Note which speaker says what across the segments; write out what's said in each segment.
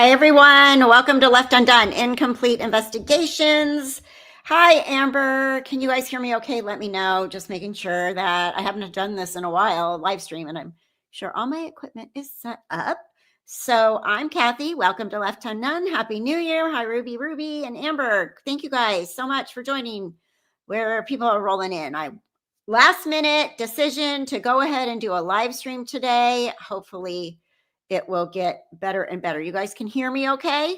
Speaker 1: Hi, everyone. Welcome to Left Undone, Incomplete Investigations. Hi, Amber. Can you guys hear me okay? Let me know. Just making sure that I haven't done this in a while, live stream, and I'm sure all my equipment is set up. So I'm Kathy. Welcome to Left Undone. Happy New Year. Hi, Ruby, and Amber. Thank you guys so much for joining where people are rolling in. Last minute decision to go ahead and do a live stream today. Hopefully it will get better and better. You guys can hear me okay?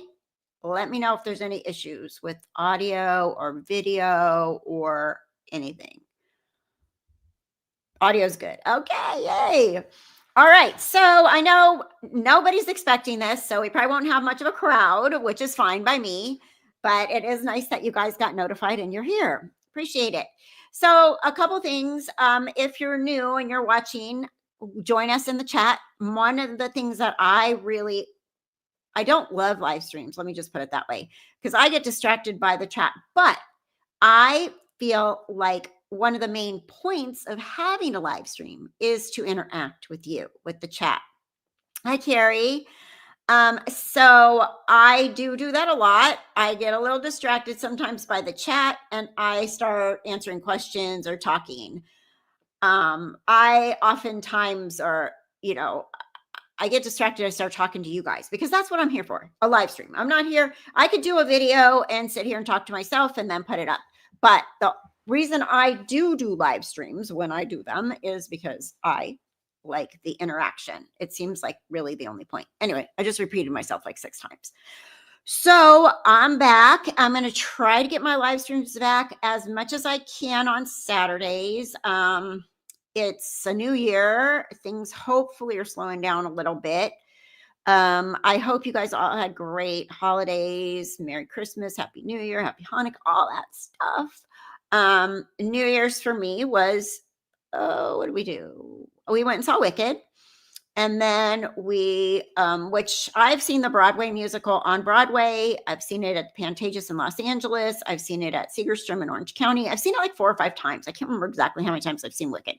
Speaker 1: Let me know if there's any issues with audio or video or anything. Audio's good. Okay, yay. All right, so I know nobody's expecting this, so we probably won't have much of a crowd, which is fine by me, but it is nice that you guys got notified and you're here. Appreciate it. So a couple things. If you're new and you're watching, join us in the chat. One of the things that I don't love live streams. Let me just put it that way, because I get distracted by the chat, but I feel like one of the main points of having a live stream is to interact with you, with the chat. Hi, Carrie. So I do that a lot. I get a little distracted sometimes by the chat and I start answering questions or talking. I oftentimes I get distracted. I start talking to you guys because that's what I'm here for, a live stream. I'm not here. I could do a video and sit here and talk to myself and then put it up. But the reason I do live streams when I do them is because I like the interaction. It seems like really the only point. Anyway, I just repeated myself like 6 times. So I'm back. I'm going to try to get my live streams back as much as I can on Saturdays. It's a new year. Things hopefully are slowing down a little bit. I hope you guys all had great holidays. Merry Christmas, Happy New Year, Happy Hanukkah, all that stuff. New Year's for me was, what did we do? We went and saw Wicked. And then we, which I've seen the Broadway musical on Broadway. I've seen it at Pantages in Los Angeles. I've seen it at Segerstrom in Orange County. I've seen it like 4 or 5 times. I can't remember exactly how many times I've seen Wicked,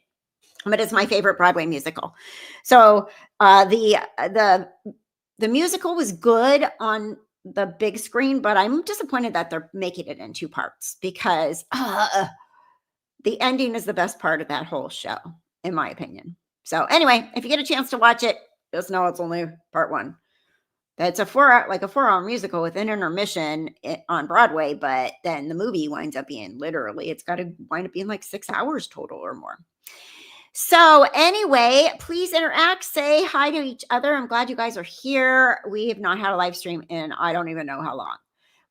Speaker 1: but it's my favorite Broadway musical. So the musical was good on the big screen, but I'm disappointed that they're making it in 2 parts because the ending is the best part of that whole show, in my opinion. So anyway, if you get a chance to watch it, just know it's only part 1. It's a 4-hour musical with an intermission on Broadway, but then the movie winds up being it's got to wind up being like 6 hours total or more. So anyway, please interact, say hi to each other. I'm glad you guys are here. We have not had a live stream in I don't even know how long.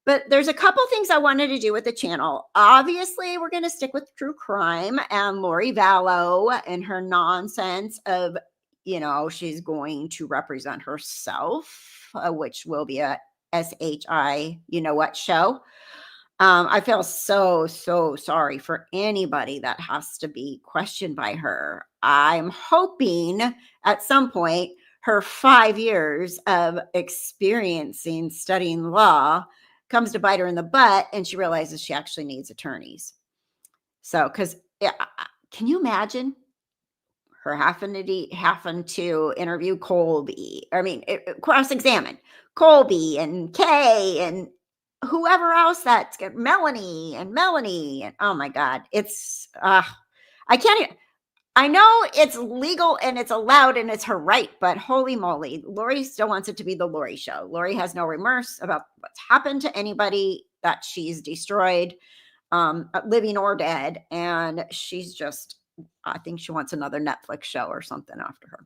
Speaker 1: But there's a couple things I wanted to do with the channel. Obviously, we're going to stick with true crime and Lori Vallow and her nonsense of, she's going to represent herself, which will be a SHI, you-know-what show. I feel so sorry for anybody that has to be questioned by her. I'm hoping at some point her 5 years of studying law comes to bite her in the butt and she realizes she actually needs attorneys. So, because can you imagine her having to interview Colby? Cross-examine Colby and Kay and whoever else that's got Melanie and oh my God, it's I can't even. I know it's legal and it's allowed and it's her right, but holy moly, Lori still wants it to be the Lori show. Lori has no remorse about what's happened to anybody that she's destroyed, living or dead. And she's just, I think she wants another Netflix show or something after her.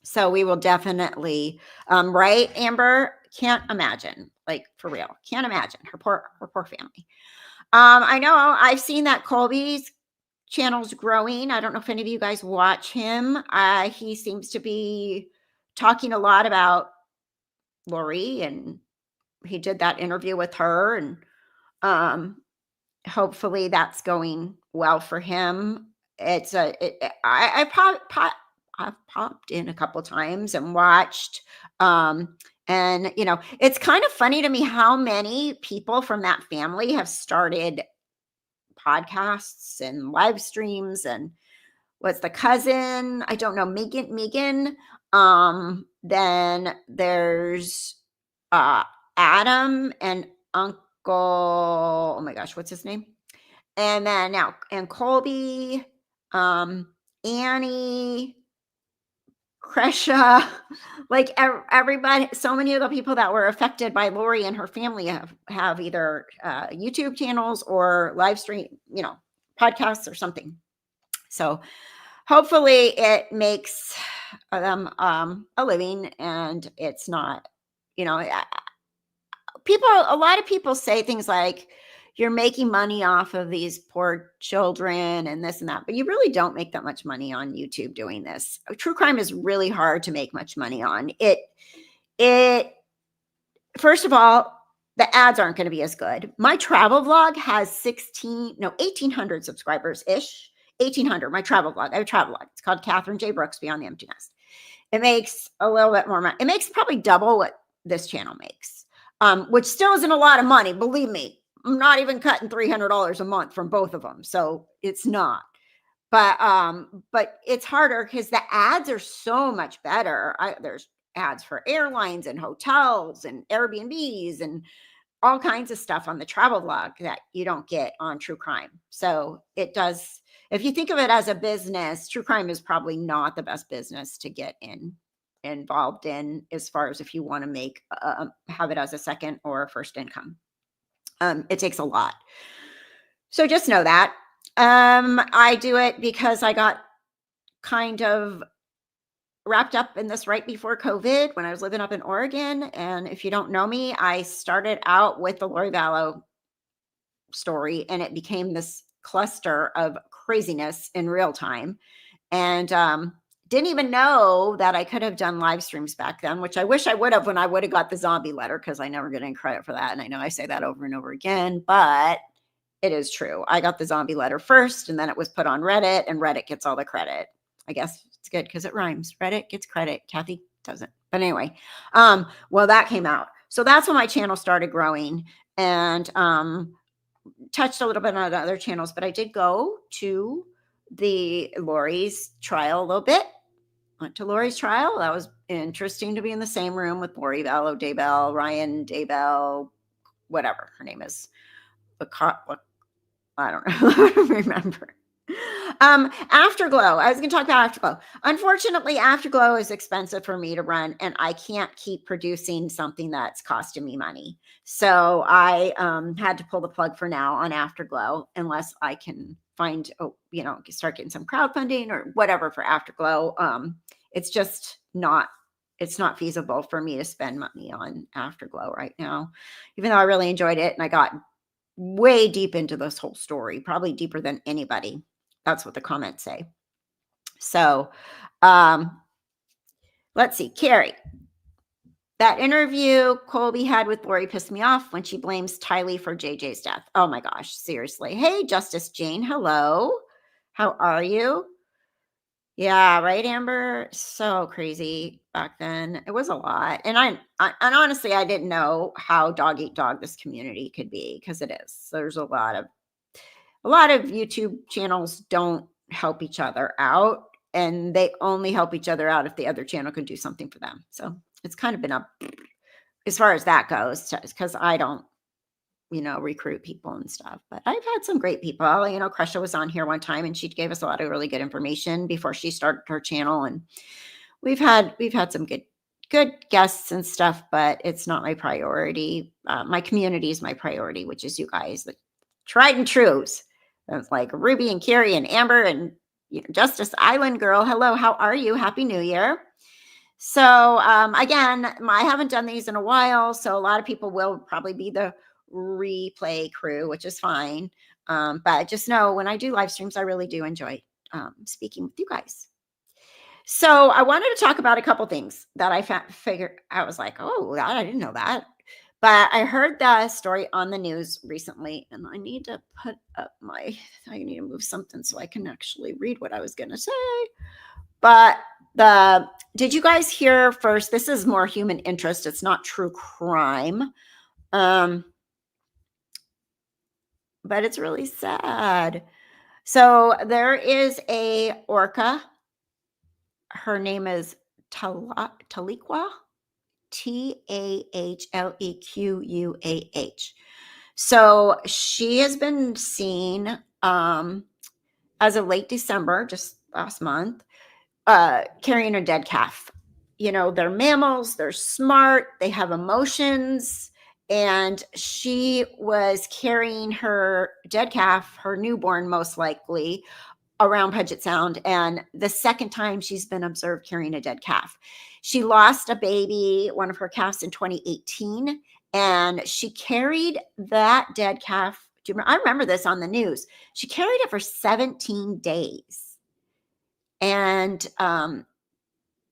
Speaker 1: So we will definitely, right, Amber? Can't imagine, like for real. Can't imagine her poor family. I know I've seen that Colby's channel's growing. I don't know if any of you guys watch him. He seems to be talking a lot about Lori, and he did that interview with her, and hopefully that's going well for him. I've popped in a couple times and watched. And it's kind of funny to me how many people from that family have started podcasts and live streams. And what's the cousin? I don't know, Megan. Then there's uh, Adam and Uncle, oh my gosh, what's his name? And then now, and Colby, um, Annie, Kresha, like everybody, so many of the people that were affected by Lori and her family have either YouTube channels or live stream, podcasts or something. So hopefully it makes them a living, and it's not, a lot of people say things like, you're making money off of these poor children and this and that, but you really don't make that much money on YouTube doing this. True crime is really hard to make much money on it. First of all, the ads aren't going to be as good. My travel vlog has 1,800 subscribers ish. 1,800. My travel vlog. I have a travel vlog. It's called Catherine J. Brooks Beyond the Empty Nest. It makes a little bit more money. It makes probably double what this channel makes, which still isn't a lot of money. Believe me, I'm not even cutting $300 a month from both of them, so it's not. But it's harder because the ads are so much better. There's ads for airlines and hotels and Airbnbs and all kinds of stuff on the travel vlog that you don't get on true crime. So it does. If you think of it as a business, true crime is probably not the best business to get involved in, as far as if you want to have it as a second or first income. It takes a lot. So just know that. I do it because I got kind of wrapped up in this right before COVID when I was living up in Oregon. And if you don't know me, I started out with the Lori Vallow story, and it became this cluster of craziness in real time. And didn't even know that I could have done live streams back then, which I wish I would have when I would have got the zombie letter, because I never get any credit for that. And I know I say that over and over again, but it is true. I got the zombie letter first, and then it was put on Reddit, and Reddit gets all the credit. I guess it's good because it rhymes. Reddit gets credit. Kathy doesn't. But anyway, well, that came out. So that's when my channel started growing, and touched a little bit on other channels, but I did go to the Lori's trial a little bit. Went to Lori's trial. That was interesting to be in the same room with Lori Vallow, Daybell, Ryan Daybell, whatever her name is. I don't know. I don't remember. Afterglow. I was going to talk about Afterglow. Unfortunately, Afterglow is expensive for me to run, and I can't keep producing something that's costing me money. So I had to pull the plug for now on Afterglow, unless I can find, start getting some crowdfunding or whatever for Afterglow. It's just not. It's not feasible for me to spend money on Afterglow right now, even though I really enjoyed it and I got way deep into this whole story, probably deeper than anybody. That's what the comments say. So let's see. Carrie, that interview Colby had with Lori pissed me off when she blames Tahleuah for JJ's death. Oh my gosh, seriously. Hey, Justice Jane, hello. How are you? Yeah, right, Amber. So crazy back then. It was a lot. And honestly, I didn't know how dog eat dog this community could be, because it is. There's a lot of YouTube channels don't help each other out, and they only help each other out if the other channel can do something for them. So it's kind of been up as far as that goes, because I don't, recruit people and stuff. But I've had some great people. Kresha was on here one time, and she gave us a lot of really good information before she started her channel. And we've had some good guests and stuff, but it's not my priority. My community is my priority, which is you guys, the tried and trues. It's like Ruby and Carrie and Amber and Justice Island Girl. Hello, how are you? Happy New Year. So again, I haven't done these in a while, so a lot of people will probably be the replay crew, which is fine. But just know, when I do live streams, I really do enjoy speaking with you guys. So I wanted to talk about a couple things that I figured. I was like, oh, I didn't know that. But I heard the story on the news recently, and I need to I need to move something so I can actually read what I was going to say. But did you guys hear first? This is more human interest. It's not true crime. But it's really sad. So there is a orca. Her name is Tahlequah. Tahlequah. So she has been seen as of late December, just last month, carrying a dead calf. They're mammals, they're smart, they have emotions. And she was carrying her dead calf, her newborn, most likely, around Puget Sound. And the second time she's been observed carrying a dead calf. She lost a baby, one of her calves, in 2018. And she carried that dead calf. I remember this on the news. She carried it for 17 days. And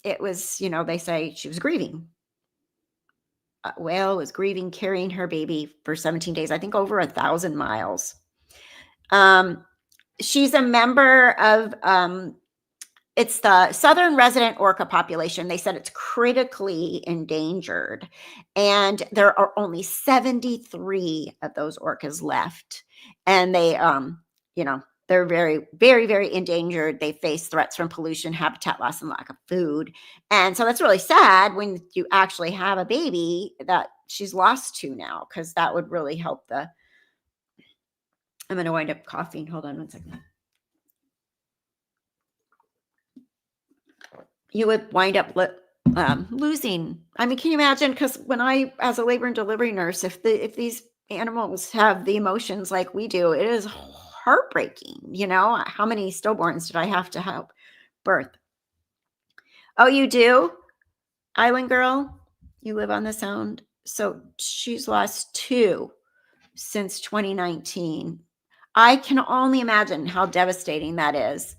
Speaker 1: it was, they say she was grieving. A whale was grieving, carrying her baby for 17 days, I think over 1,000 miles. She's a member of, it's the southern resident orca population. They said it's critically endangered. And there are only 73 of those orcas left. And they, they're very, very, very endangered. They face threats from pollution, habitat loss, and lack of food. And so that's really sad when you actually have a baby that she's lost to now, because that would really help I'm going to wind up coughing. Hold on one second. You would wind up losing. I mean, can you imagine? Because when as a labor and delivery nurse, if these animals have the emotions like we do, it is heartbreaking. How many stillborns did I have to help birth? Oh, you do? Island girl, you live on the Sound. So she's lost 2 since 2019. I can only imagine how devastating that is.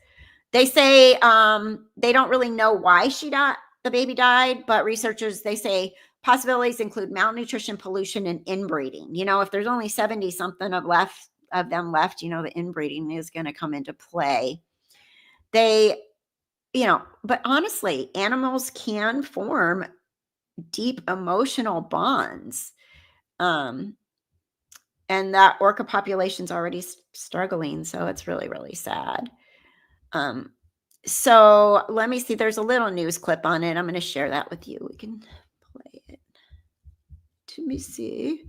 Speaker 1: They say they don't really know why the baby died, but researchers, they say possibilities include malnutrition, pollution, and inbreeding. If there's only 70 something of them left, the inbreeding is going to come into play. But honestly, animals can form deep emotional bonds. And that orca population's already struggling. So it's really, really sad. So let me see. There's a little news clip on it. I'm going to share that with you. We can play it. Let me see.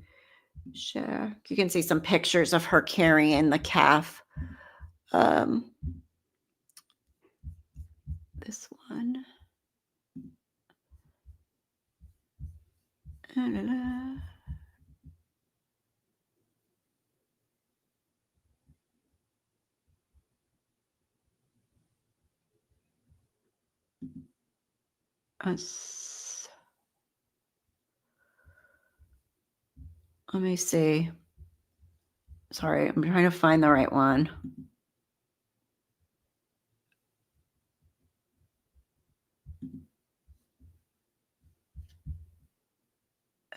Speaker 1: Share. You can see some pictures of her carrying the calf. This one. Let me see. Sorry, I'm trying to find the right one.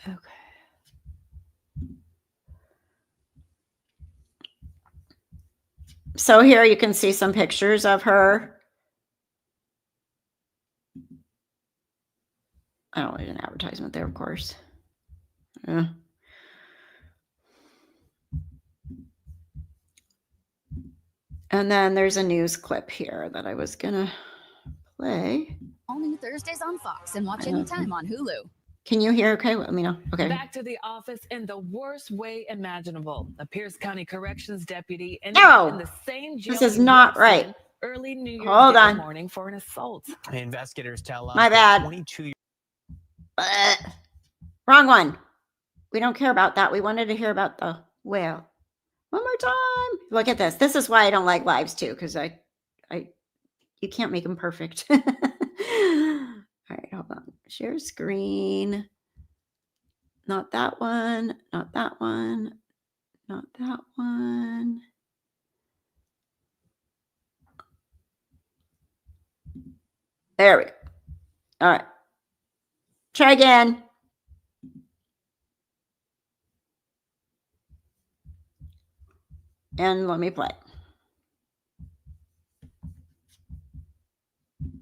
Speaker 1: Okay. So here you can see some pictures of her. I don't need an advertisement there, of course. Yeah. And then there's a news clip here that I was going to play.
Speaker 2: Only Thursdays on Fox and watch anytime on Hulu.
Speaker 1: Can you hear? Okay, let me know. Okay.
Speaker 3: Back to the office in the worst way imaginable. A Pierce County Corrections deputy
Speaker 1: in
Speaker 3: the same jail.
Speaker 1: This is not right.
Speaker 3: Early New
Speaker 1: Year's
Speaker 3: Day morning for an assault.
Speaker 4: Investigators tell us
Speaker 1: my bad.
Speaker 4: 22
Speaker 1: Wrong one. We don't care about that. We wanted to hear about the whale. One more time. Look at this. This is why I don't like lives too, because you can't make them perfect. All right, hold on. Share screen. Not that one. Not that one. Not that one. There we go. All right. Try again. And let me play.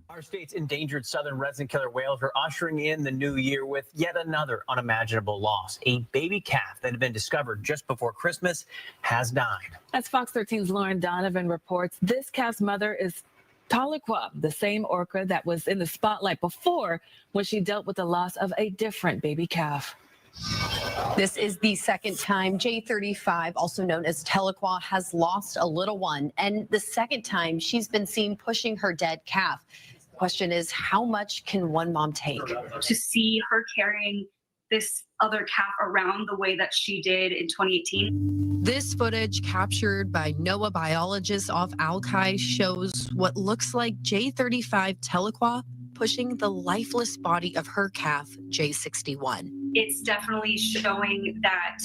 Speaker 4: Our state's endangered southern resident killer whales are ushering in the new year with yet another unimaginable loss. A baby calf that had been discovered just before Christmas has died.
Speaker 3: As Fox 13's Lauren Donovan reports, this calf's mother is Tahlequah, the same orca that was in the spotlight before when she dealt with the loss of a different baby calf.
Speaker 5: This is the second time J35, also known as Tahlequah, has lost a little one, and the second time she's been seen pushing her dead calf. The question is, how much can one mom take?
Speaker 6: To see her carrying this other calf around the way that she did in 2018.
Speaker 5: This footage captured by NOAA biologists off Alki shows what looks like J35 Tahlequah pushing the lifeless body of her calf, J61.
Speaker 6: It's definitely showing that,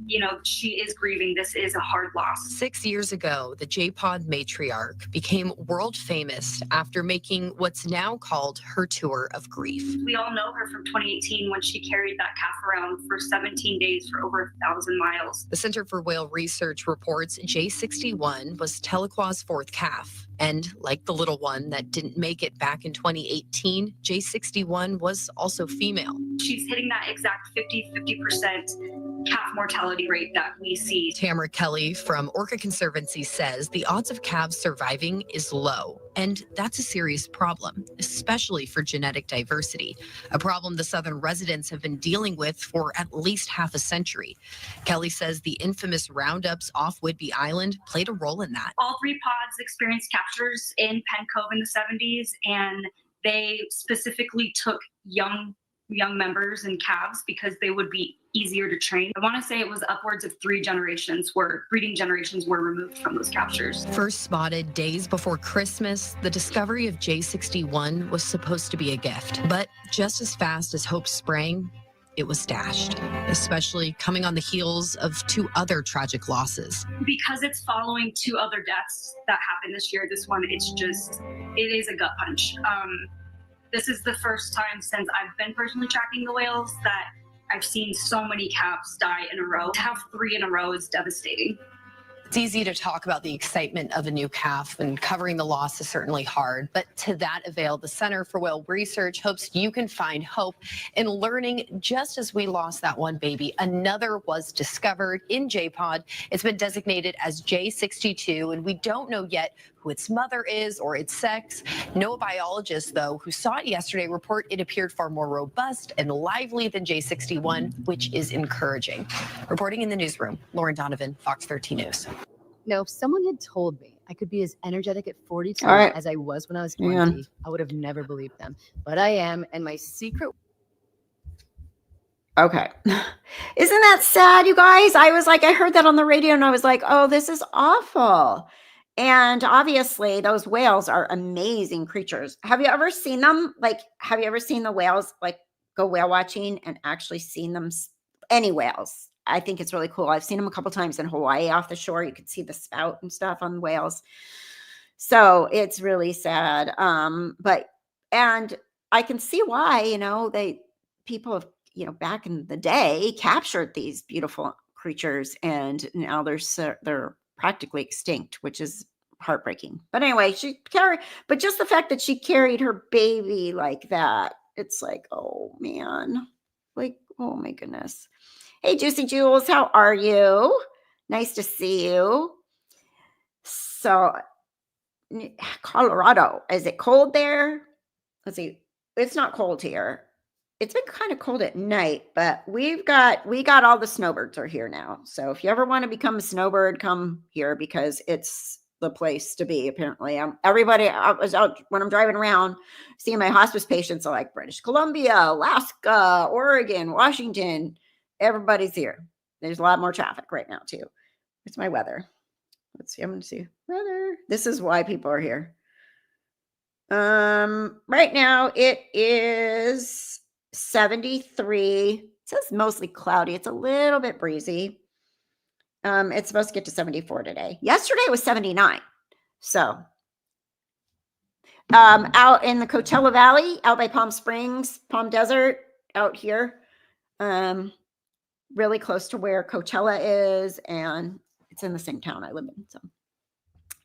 Speaker 6: you know, she is grieving. This is a hard loss.
Speaker 5: 6 years ago, the J-Pod matriarch became world famous after making what's now called her tour of grief.
Speaker 6: We all know her from 2018 when she carried that calf around for 17 days for over 1,000 miles.
Speaker 5: The Center for Whale Research reports J61 was Tahlequah's fourth calf. And like the little one that didn't make it back in 2018, J61 was also female.
Speaker 6: She's hitting that exact 50% calf mortality rate that we see.
Speaker 5: Tamara Kelly from Orca Conservancy says the odds of calves surviving is low. And that's a serious problem, especially for genetic diversity, a problem the southern residents have been dealing with for at least half a century. Kelly says the infamous roundups off Whidbey Island played a role in that.
Speaker 6: All three pods experienced captures in Penn Cove in the 70s, and they specifically took young members and calves because they would be easier to train. I want to say it was upwards of breeding generations were removed from those captures.
Speaker 5: First spotted days before Christmas, the discovery of J61 was supposed to be a gift. But just as fast as hope sprang, it was dashed, especially coming on the heels of two other tragic losses.
Speaker 6: Because it's following two other deaths that happened this year, this one, it is a gut punch. This is the first time since I've been personally tracking the whales that I've seen so many calves die in a row. To have 3 in a row is devastating.
Speaker 5: It's easy to talk about the excitement of a new calf, and covering the loss is certainly hard. But to that avail, the Center for Whale Research hopes you can find hope in learning just as we lost that one baby, another was discovered in J-Pod. It's been designated as J62, and we don't know yet who its mother is or its sex. NOAA biologists, though, who saw it yesterday, report it appeared far more robust and lively than J61, which is encouraging. Reporting in the newsroom, Lauren Donovan, Fox 13 News.
Speaker 7: If someone had told me I could be as energetic at 42
Speaker 1: All right.
Speaker 7: as I was when I was
Speaker 1: Hang on.
Speaker 7: 20, I would have never believed them. But I am, and my secret.
Speaker 1: Okay. Isn't that sad, you guys? I heard that on the radio and I was like, oh, this is awful. And obviously those whales are amazing creatures. Have you ever seen them? Have you ever seen the whales, go whale watching and actually seen them? Any whales? I think it's really cool. I've seen them a couple times in Hawaii off the shore. You could see the spout and stuff on whales. So it's really sad. And I can see why, people have, back in the day captured these beautiful creatures, and now they're practically extinct, which is heartbreaking. But anyway, but just the fact that she carried her baby like that, it's like, oh man, oh my goodness. Hey, Juicy Jules, how are you? Nice to see you. So, Colorado, is it cold there? Let's see. It's not cold here. It's been kind of cold at night, but we got all the snowbirds are here now. So if you ever want to become a snowbird, come here because it's the place to be. Apparently, everybody. I was out when I'm driving around, seeing my hospice patients are like British Columbia, Alaska, Oregon, Washington. Everybody's here. There's a lot more traffic right now too. It's my weather. Let's see. I'm going to see weather. This is why people are here. Right now it is 73. It says mostly cloudy. It's a little bit breezy. It's supposed to get to 74 today. Yesterday it was 79. So, out in the Coachella Valley, out by Palm Springs, Palm Desert, out here, really close to where Coachella is, and it's in the same town I live in. So,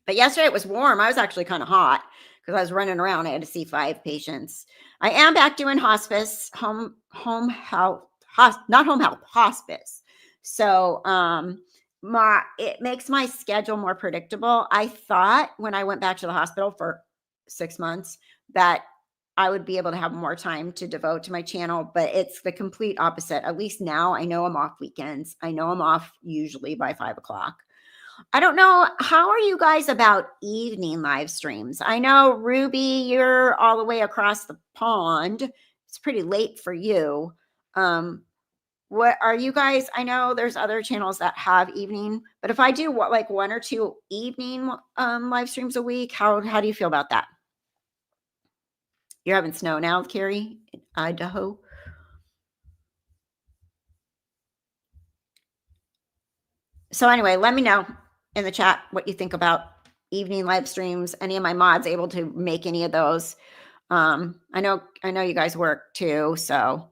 Speaker 1: but yesterday it was warm. I was actually kind of hot because I was running around. I had to see 5 patients. I am back doing hospice, home health, hospice. So, it makes my schedule more predictable. I thought when I went back to the hospital for 6 months, that I would be able to have more time to devote to my channel, but it's the complete opposite. At least now I know I'm off weekends. I know I'm off usually by 5 o'clock. I don't know. How are you guys about evening live streams? I know, Ruby, you're all the way across the pond. It's pretty late for you. What are you guys? I know there's other channels that have evening, but if I do like 1 or 2 evening live streams a week, how do you feel about that? You're having snow now, Carrie, in Idaho. So anyway, let me know in the chat what you think about evening live streams. Any of my mods able to make any of those? I know you guys work too, so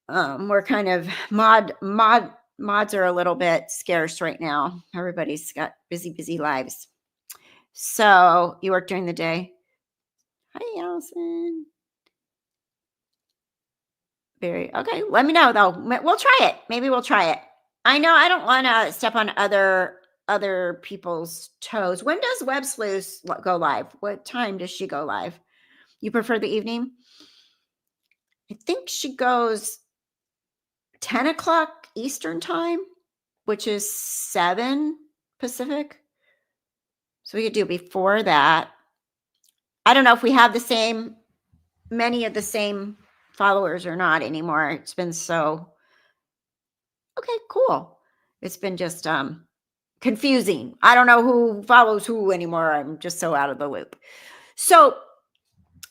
Speaker 1: we're kind of mods are a little bit scarce right now. Everybody's got busy lives. So you work during the day. Hi, Allison. Okay. Let me know though. We'll try it. Maybe we'll try it. I know I don't want to step on other people's toes. When does Web Sleuth go live? What time does she go live? You prefer the evening? I think she goes 10 o'clock Eastern time, which is 7 Pacific. So we could do before that. I don't know if we have many of the same followers or not anymore. It's been so, okay, cool. It's been just confusing. I don't know who follows who anymore. I'm just so out of the loop. So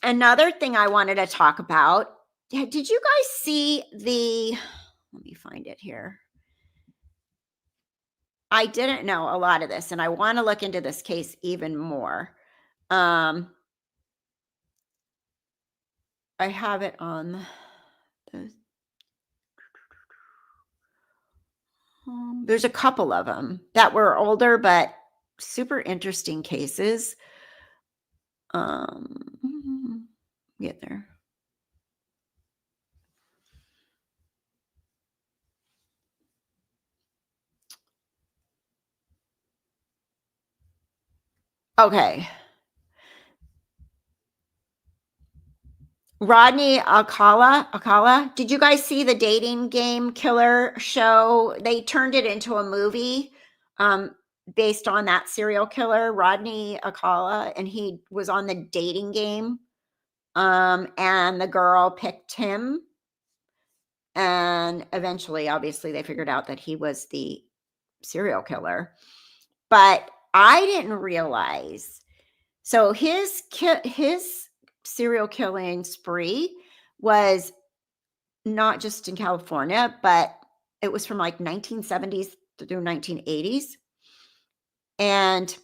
Speaker 1: another thing I wanted to talk about, did you guys see let me find it here. I didn't know a lot of this, and I want to look into this case even more. I have it on there's a couple of them that were older, but super interesting cases. Get there. Okay. Rodney Alcala. Did you guys see the dating game killer show? They turned it into a movie based on that serial killer, Rodney Alcala, and he was on the dating game. And the girl picked him. And eventually, obviously, they figured out that he was the serial killer. But I didn't realize. So his serial killing spree was not just in California, but it was from like 1970s through 1980s. And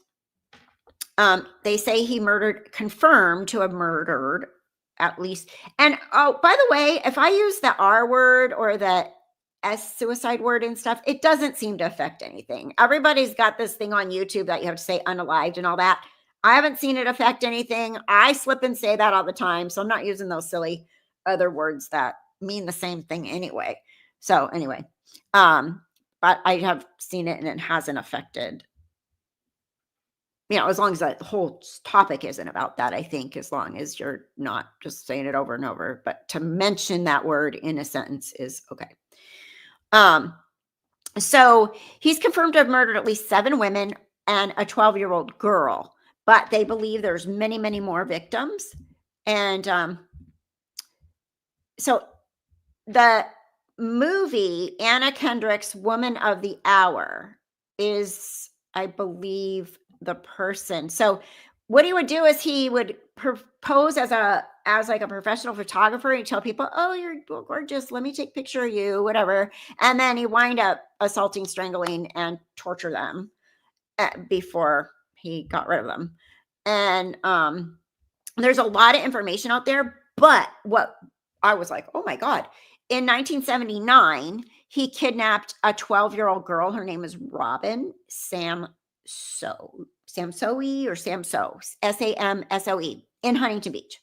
Speaker 1: they say he confirmed to have murdered at least. And oh, by the way, if I use the R word or the suicide word and stuff, it doesn't seem to affect anything. Everybody's got this thing on YouTube that you have to say unalived and all that. I haven't seen it affect anything. I slip and say that all the time. So I'm not using those silly other words that mean the same thing anyway. So anyway, but I have seen it and it hasn't affected, as long as the whole topic isn't about that, I think, as long as you're not just saying it over and over, but to mention that word in a sentence is okay. So he's confirmed to have murdered at least 7 women and a 12-year-old girl. But they believe there's many, many more victims. And so the movie, Anna Kendrick's Woman of the Hour, is, I believe, the person. So what he would do is he would pose as like a professional photographer and tell people, oh, you're gorgeous. Let me take a picture of you, whatever. And then he wind up assaulting, strangling, and torture them before he got rid of them. And there's a lot of information out there, but what I was like, oh my God, in 1979, he kidnapped a 12-year-old girl. Her name is Robin Samsoe, Samsoe, in Huntington Beach.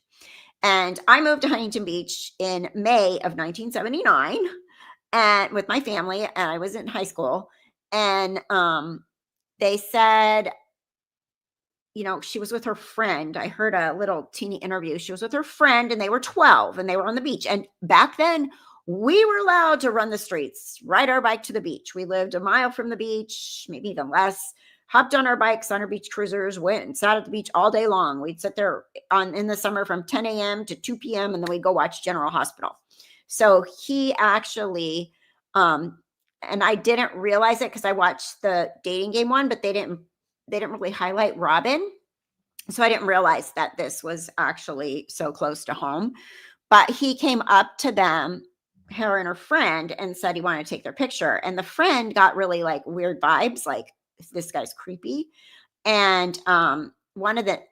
Speaker 1: And I moved to Huntington Beach in May of 1979 and with my family, and I was in high school. And they said she was with her friend. I heard a little teeny interview. She was with her friend and they were 12 and they were on the beach. And back then we were allowed to run the streets, ride our bike to the beach. We lived a mile from the beach, maybe even less, hopped on our bikes on our beach cruisers, went and sat at the beach all day long. We'd sit there in the summer from 10 a.m. to 2 p.m. and then we'd go watch General Hospital. So he actually, and I didn't realize it because I watched the dating game one, but they didn't really highlight Robin. So I didn't realize that this was actually so close to home. But he came up to them, her and her friend, and said he wanted to take their picture. And the friend got really like weird vibes, like this guy's creepy. And one of the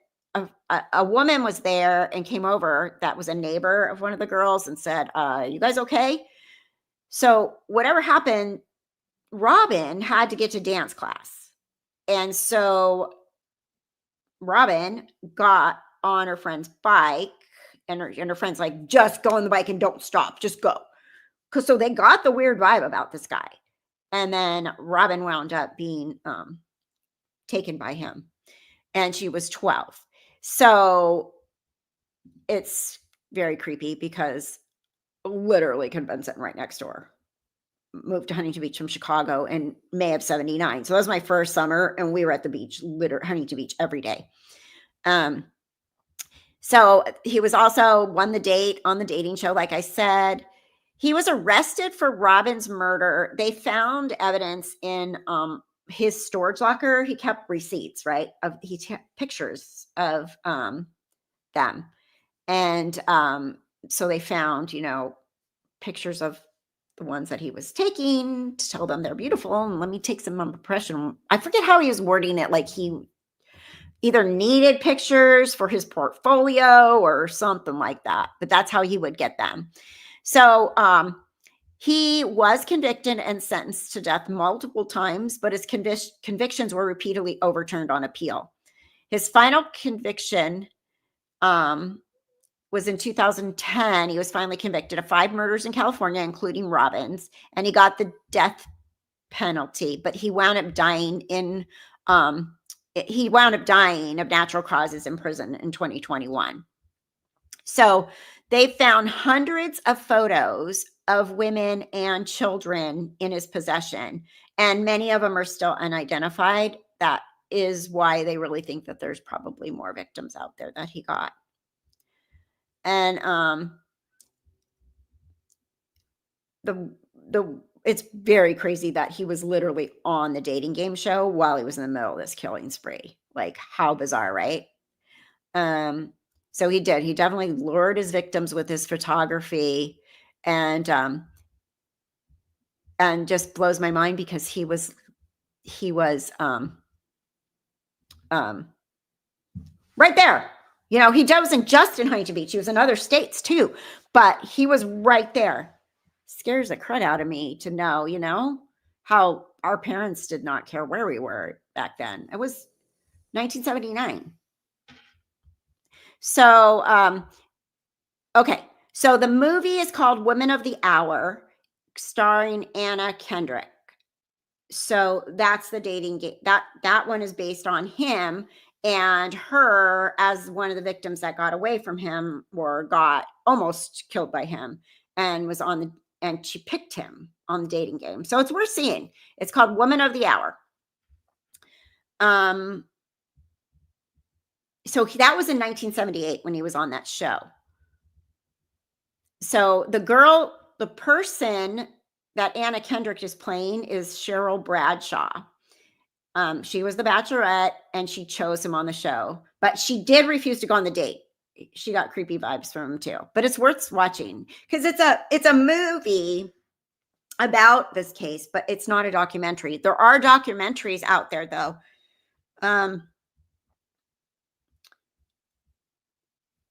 Speaker 1: a woman was there and came over that was a neighbor of one of the girls and said, you guys okay? So whatever happened, Robin had to get to dance class. And so Robin got on her friend's bike and her friend's like, just go on the bike and don't stop, just go. So they got the weird vibe about this guy. And then Robin wound up being taken by him. And she was 12. So it's very creepy because literally could have been sitting right next door. Moved to Huntington Beach from Chicago in May of 79. So that was my first summer. And we were at the beach, Huntington Beach every day. So he was also won the date on the dating show. Like I said, he was arrested for Robin's murder. They found evidence in his storage locker. He kept receipts, right? He took pictures of them. And so they found, pictures of the ones that he was taking to tell them they're beautiful. And let me take some impression. I forget how he was wording it. Like he either needed pictures for his portfolio or something like that. But that's how he would get them. So he was convicted and sentenced to death multiple times, but his convictions were repeatedly overturned on appeal. His final conviction was in 2010. He was finally convicted of 5 murders in California, including Robin's, and he got the death penalty, but he wound up dying of natural causes in prison in 2021. So they found hundreds of photos of women and children in his possession, and many of them are still unidentified. That is why they really think that there's probably more victims out there that he got. And it's very crazy that he was literally on the dating game show while he was in the middle of this killing spree. Like, how bizarre, right? So he definitely lured his victims with his photography, and just blows my mind because he was right there. He wasn't just in Huntington Beach. He was in other states too, but he was right there. Scares the crud out of me to know, how our parents did not care where we were back then. It was 1979. So, okay. So the movie is called Women of the Hour, starring Anna Kendrick. So that's the dating game. That one is based on him and her as one of the victims that got away from him or got almost killed by him and was and she picked him on the dating game. So it's worth seeing. It's called Woman of the Hour. So that was in 1978 when he was on that show. So the person that Anna Kendrick is playing is Cheryl Bradshaw. She was the Bachelorette and she chose him on the show, but she did refuse to go on the date. She got creepy vibes from him too, but it's worth watching because it's a movie about this case, but it's not a documentary. There are documentaries out there though.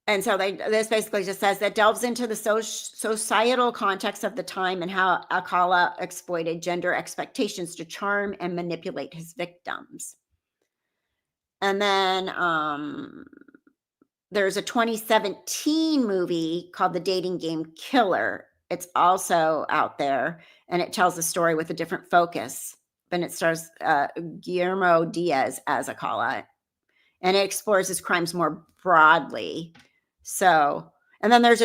Speaker 1: And so this basically just says that delves into the societal context of the time and how Alcala exploited gender expectations to charm and manipulate his victims. And then there's a 2017 movie called The Dating Game Killer. It's also out there, and it tells the story with a different focus. And it stars Guillermo Diaz as Alcala. and it explores his crimes more broadly. So, and then there's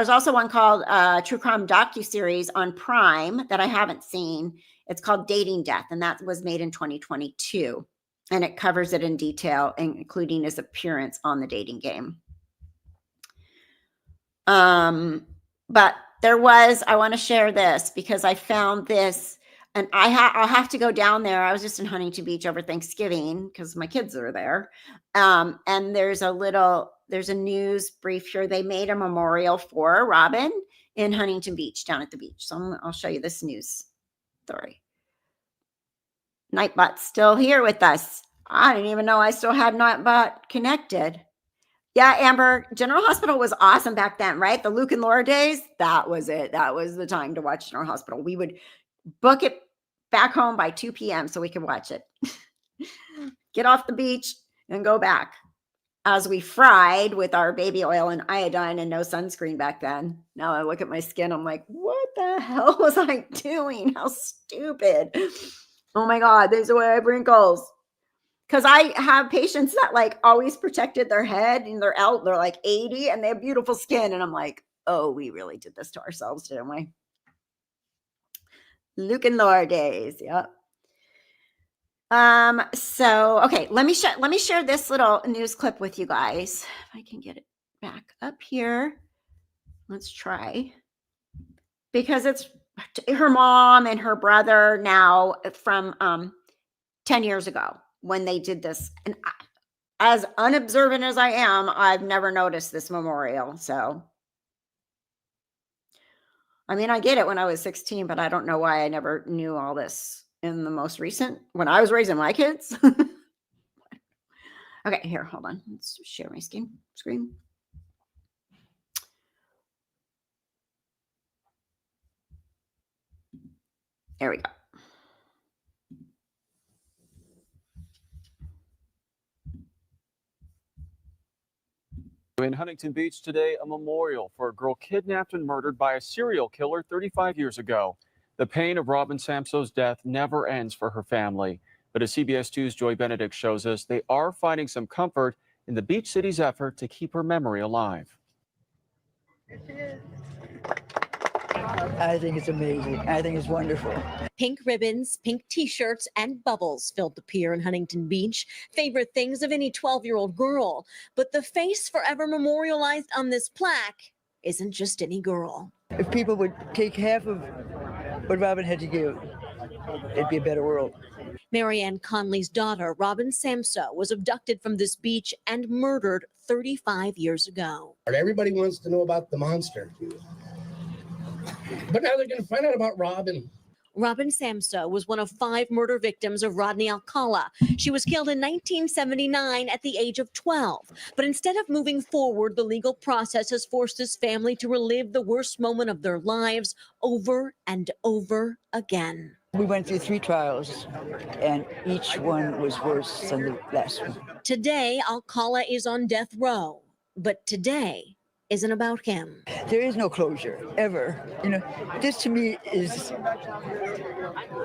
Speaker 1: also one called True Crime docuseries on Prime that I haven't seen. It's called Dating Death, and that was made in 2022. And it covers it in detail, including his appearance on the dating game. But I want to share this because I found this, and I'll have to go down there. I was just in Huntington Beach over Thanksgiving because my kids are there. And there's a news brief here. They made a memorial for Robin in Huntington Beach, down at the beach. So I'll show you this news story. Nightbot's still here with us. I didn't even know I still had Nightbot connected. Yeah, Amber, General Hospital was awesome back then, right? The Luke and Laura days, that was it. That was the time to watch General Hospital. We would book it back home by 2 p.m. so we could watch it. Get off the beach and go back. As we fried with our baby oil and iodine and no sunscreen back then. Now I look at my skin, I'm like, what the hell was I doing? How stupid. Oh my God, these are why I have wrinkles. Because I have patients that like always protected their head and they're like 80 and they have beautiful skin. And I'm like, oh, we really did this to ourselves, didn't we? Luke and Laura days. Yep. So, okay, let me share this little news clip with you guys. If I can get it back up here. Let's try. Because it's her mom and her brother now from 10 years ago when they did this. And as unobservant as I am, I've never noticed this memorial. So, I mean, I get it when I was 16, but I don't know why I never knew all this in the most recent, when I was raising my kids. Okay, here, hold on. Let's share my screen. There we go.
Speaker 8: In Huntington Beach today, a memorial for a girl kidnapped and murdered by a serial killer 35 years ago. The pain of Robin Samsoe's death never ends for her family. But as CBS 2's Joy Benedict shows us, they are finding some comfort in the beach city's effort to keep her memory alive.
Speaker 9: I think it's amazing. I think it's wonderful.
Speaker 10: Pink ribbons, pink t-shirts, and bubbles filled the pier in Huntington Beach. Favorite things of any 12-year-old girl. But the face forever memorialized on this plaque isn't just any girl.
Speaker 9: If people would take half of what Robin had to give, it'd be a better world.
Speaker 10: Marianne Conley's daughter, Robin Samsoe, was abducted from this beach and murdered 35 years ago.
Speaker 11: Everybody wants to know about the monster. But now they're going to find out about Robin.
Speaker 10: Robin Samsoe was one of 5 murder victims of Rodney Alcala. She was killed in 1979 at the age of 12. But instead of moving forward, the legal process has forced his family to relive the worst moment of their lives over and over again.
Speaker 9: We went through 3 trials, and each one was worse than the last one.
Speaker 10: Today, Alcala is on death row. But today isn't about him.
Speaker 9: There is no closure, ever. You know, this to me is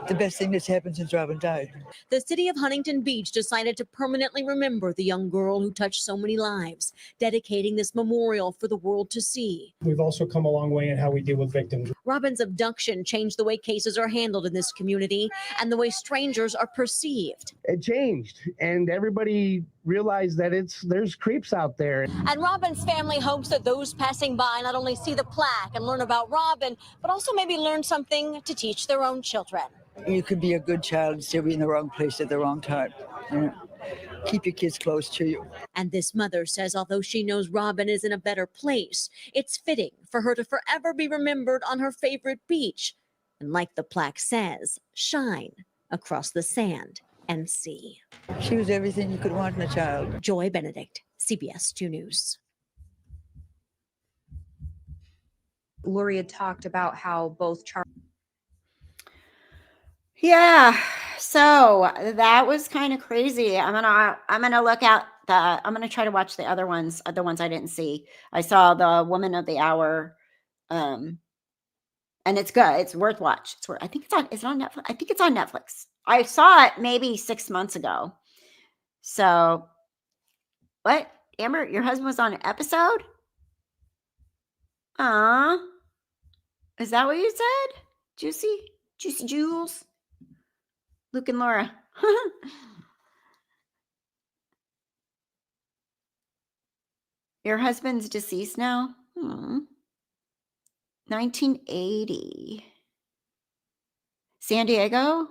Speaker 9: the best thing that's happened since Robin died.
Speaker 10: The city of Huntington Beach decided to permanently remember the young girl who touched so many lives, dedicating this memorial for the world to see.
Speaker 11: We've also come a long way in how we deal with victims.
Speaker 10: Robin's abduction changed the way cases are handled in this community and the way strangers are perceived.
Speaker 11: It changed, and everybody realized that there's creeps out there.
Speaker 10: And Robin's family hopes that those passing by not only see the plaque and learn about Robin, but also maybe learn something to teach their own children.
Speaker 9: You could be a good child and still be in the wrong place at the wrong time. You know, keep your kids close to you.
Speaker 10: And this mother says although she knows Robin is in a better place, it's fitting for her to forever be remembered on her favorite beach. And like the plaque says, shine across the sand and sea.
Speaker 9: She was everything you could want in a child.
Speaker 10: Joy Benedict, CBS 2 News.
Speaker 12: Lori had talked about how both Charles.
Speaker 1: Yeah, so that was kind of crazy. I'm gonna look at I'm gonna try to watch the other ones, the ones I didn't see. I saw the Woman of the Hour, and it's good. It's worth watch. I think it's on. Is it on Netflix? I think it's on Netflix. I saw it maybe 6 months ago. So What? Amber, your husband was on an episode? Aw. Is that what you said? Juicy? Juicy Jules? Luke and Laura. Your husband's deceased now? 1980. San Diego?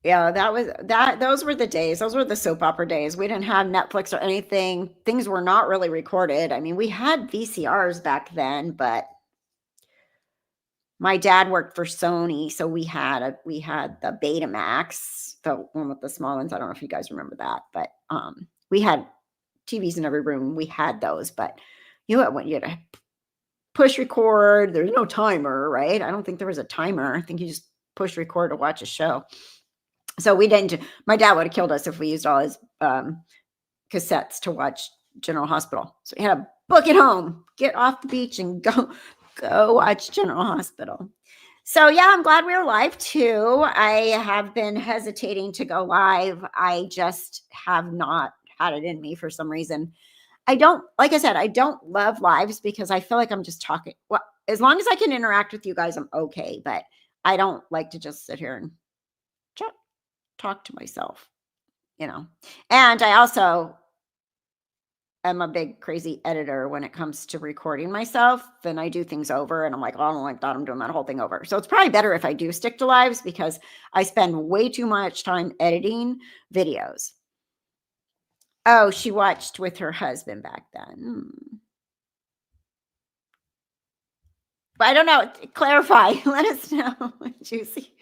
Speaker 1: Yeah, those were the days. Those were the soap opera days. We didn't have Netflix or anything. Things were not really recorded. I mean, we had VCRs back then, but my dad worked for Sony, so we had the Betamax, the one with the small ones. I don't know if you guys remember that, but we had TVs in every room. We had those, but you had to push record. There's no timer, right? I don't think there was a timer. I think you just push record to watch a show. So we didn't. My dad would have killed us if we used all his cassettes to watch General Hospital. So he had to book it home, get off the beach, and go watch General Hospital. So yeah, I'm glad we're live too. I have been hesitating to go live. I just have not had it in me for some reason. Like I said, I don't love lives because I feel like I'm just talking. Well, as long as I can interact with you guys, I'm okay. But I don't like to just sit here and talk to myself, And I also am a big crazy editor when it comes to recording myself. Then I do things over and I'm like, oh, I don't like that. I'm doing that whole thing over. So it's probably better if I do stick to lives because I spend way too much time editing videos. Oh, she watched with her husband back then. But I don't know. Clarify. Let us know, Juicy.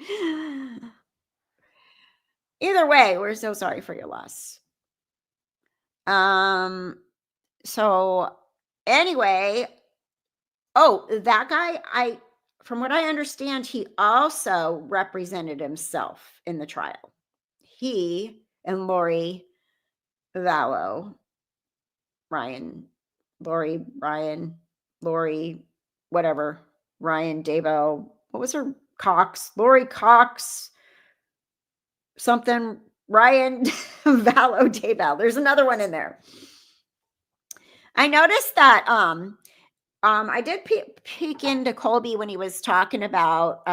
Speaker 1: Either way, we're so sorry for your loss. So anyway, that guy, from what I understand, he also represented himself in the trial. He and Lori Vallow, Lori, whatever, Ryan Daybell, what was her? Lori Cox, something, Ryan Vallow Daybell. There's another one in there. I noticed that I did peek into Colby when he was talking about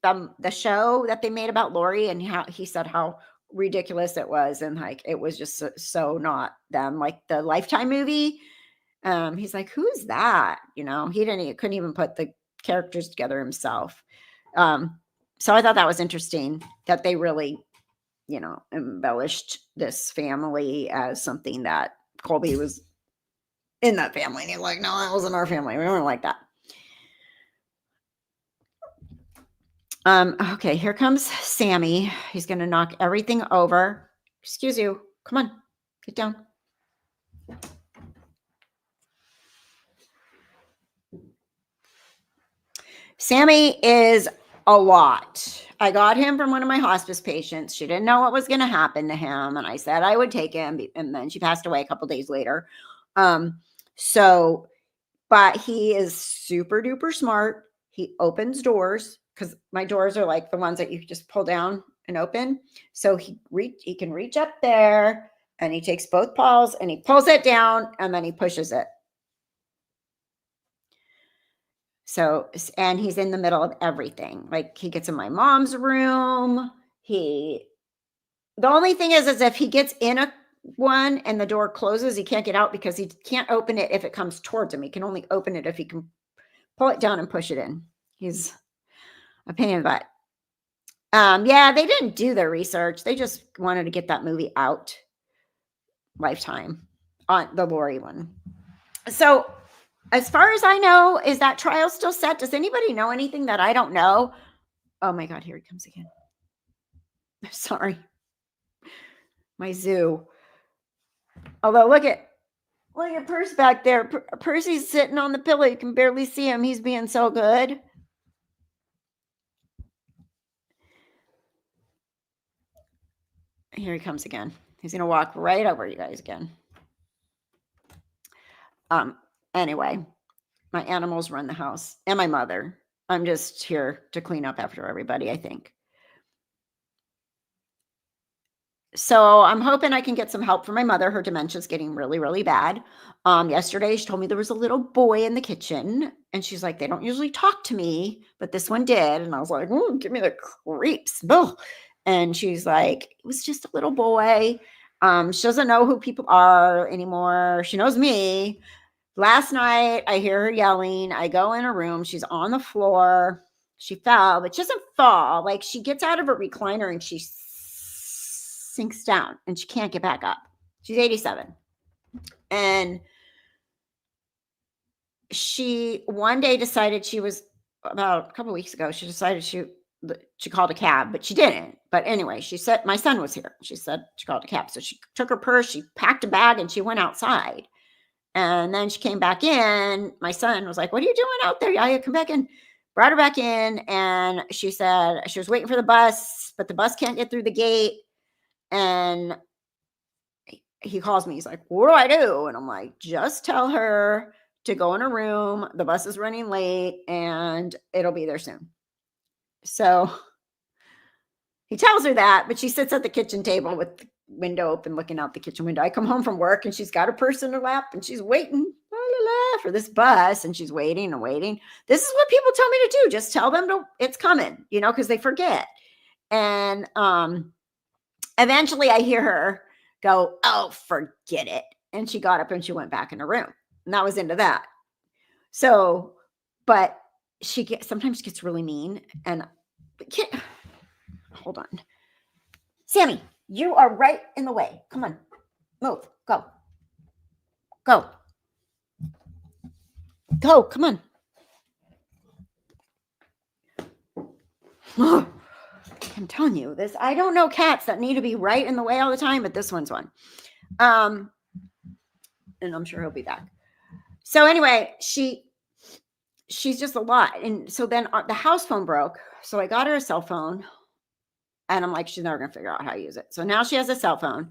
Speaker 1: the show that they made about Lori and how he said how ridiculous it was and like it was just so not them, like the Lifetime movie. He's like, who's that? He couldn't even put the characters together himself. So I thought that was interesting that they really, embellished this family as something that Colby was in that family. And he's like, no, that wasn't our family. We weren't like that. Okay, here comes Sammy. He's going to knock everything over. Excuse you. Come on, get down. Sammy is a lot. I got him from one of my hospice patients. She didn't know what was going to happen to him. And I said I would take him. And then she passed away a couple days later. But he is super duper smart. He opens doors because my doors are like the ones that you just pull down and open. So he can reach up there and he takes both paws and he pulls it down and then he pushes it. So, and he's in the middle of everything. Like he gets in my mom's room. The only thing is if he gets in one and the door closes, he can't get out because he can't open it if it comes towards him. He can only open it if he can pull it down and push it in. He's a pain in the butt. Yeah, they didn't do their research. They just wanted to get that movie out. Lifetime on the Lori one. So as far as I know, is that trial still set? Does anybody know anything that I don't know? Oh my God, here he comes again. Sorry. My zoo. Although look at Percy back there. Percy's sitting on the pillow. You can barely see him. He's being so good. Here he comes again. He's going to walk right over you guys again. Anyway, my animals run the house and my mother. I'm just here to clean up after everybody, I think. So I'm hoping I can get some help from my mother. Her dementia is getting really, really bad. Yesterday, she told me there was a little boy in the kitchen, and she's like, they don't usually talk to me, but this one did. And I was like, oh, give me the creeps. Ugh. And she's like, it was just a little boy. She doesn't know who people are anymore. She knows me. Last night, I hear her yelling. I go in her room. She's on the floor. She fell, but she doesn't fall. Like, she gets out of her recliner and she sinks down and she can't get back up. She's 87. And she one day decided she was, about a couple of weeks ago, she decided she called a cab, but she didn't. But anyway, she said, my son was here. She said she called a cab. So she took her purse, she packed a bag, and she went outside. And then she came back in. My son was like, what are you doing out there? Yeah, come back in. Brought her back in. And she said she was waiting for the bus, but the bus can't get through the gate. And he calls me. He's like, what do I do? And I'm like, just tell her to go in her room. The bus is running late and it'll be there soon. So he tells her that, but she sits at the kitchen table with the window open, looking out the kitchen window. I come home from work and she's got her purse in her lap and she's waiting for this bus, and she's waiting and waiting. This is what people tell me to do. Just tell them it's coming, because they forget. And eventually I hear her go, oh, forget it. And she got up and she went back in her room. And that was into that. So, but sometimes gets really mean. And hold on. Sammy, you are right in the way. Come on, move, go. Come on. I'm telling you this. I don't know cats that need to be right in the way all the time, but this one's one. And I'm sure he'll be back. So anyway, she's just a lot. And so then the house phone broke. So I got her a cell phone and I'm like, she's never going to figure out how to use it. So now she has a cell phone.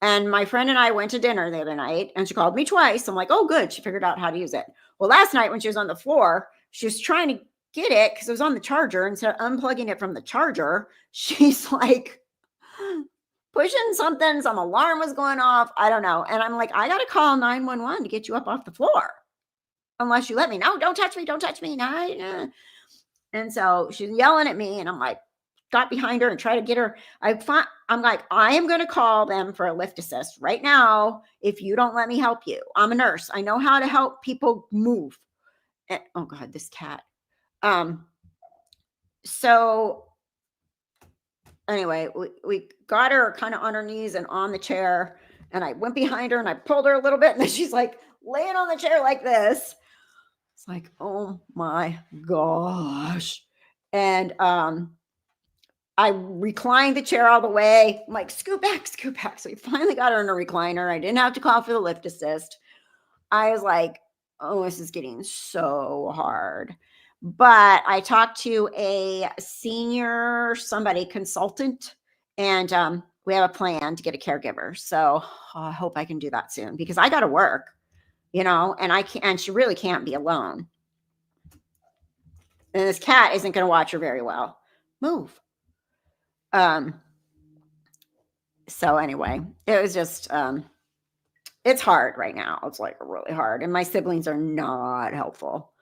Speaker 1: And my friend and I went to dinner the other night and she called me twice. I'm like, oh, good. She figured out how to use it. Well, last night when she was on the floor, she was trying to get it because it was on the charger. Instead of unplugging it from the charger, she's like pushing something. Some alarm was going off. I don't know. And I'm like, I got to call 911 to get you up off the floor. Unless you let me. No, don't touch me. Don't touch me. No. And so she's yelling at me and I'm like, got behind her and try to get her. I'm like, I am going to call them for a lift assist right now if you don't let me help you. I'm a nurse. I know how to help people move. And, oh God, this cat. So anyway, we got her kind of on her knees and on the chair, and I went behind her and I pulled her a little bit, and then she's like laying on the chair like this. It's like, oh my gosh. And I reclined the chair all the way. I'm like, scoot back. So we finally got her in a recliner. I didn't have to call for the lift assist. I was like, oh, this is getting so hard. But I talked to a senior consultant, and we have a plan to get a caregiver. So I hope I can do that soon because I got to work, and I can't, and she really can't be alone. And this cat isn't going to watch her very well. Move. So anyway, it was just, it's hard right now. It's like really hard. And my siblings are not helpful.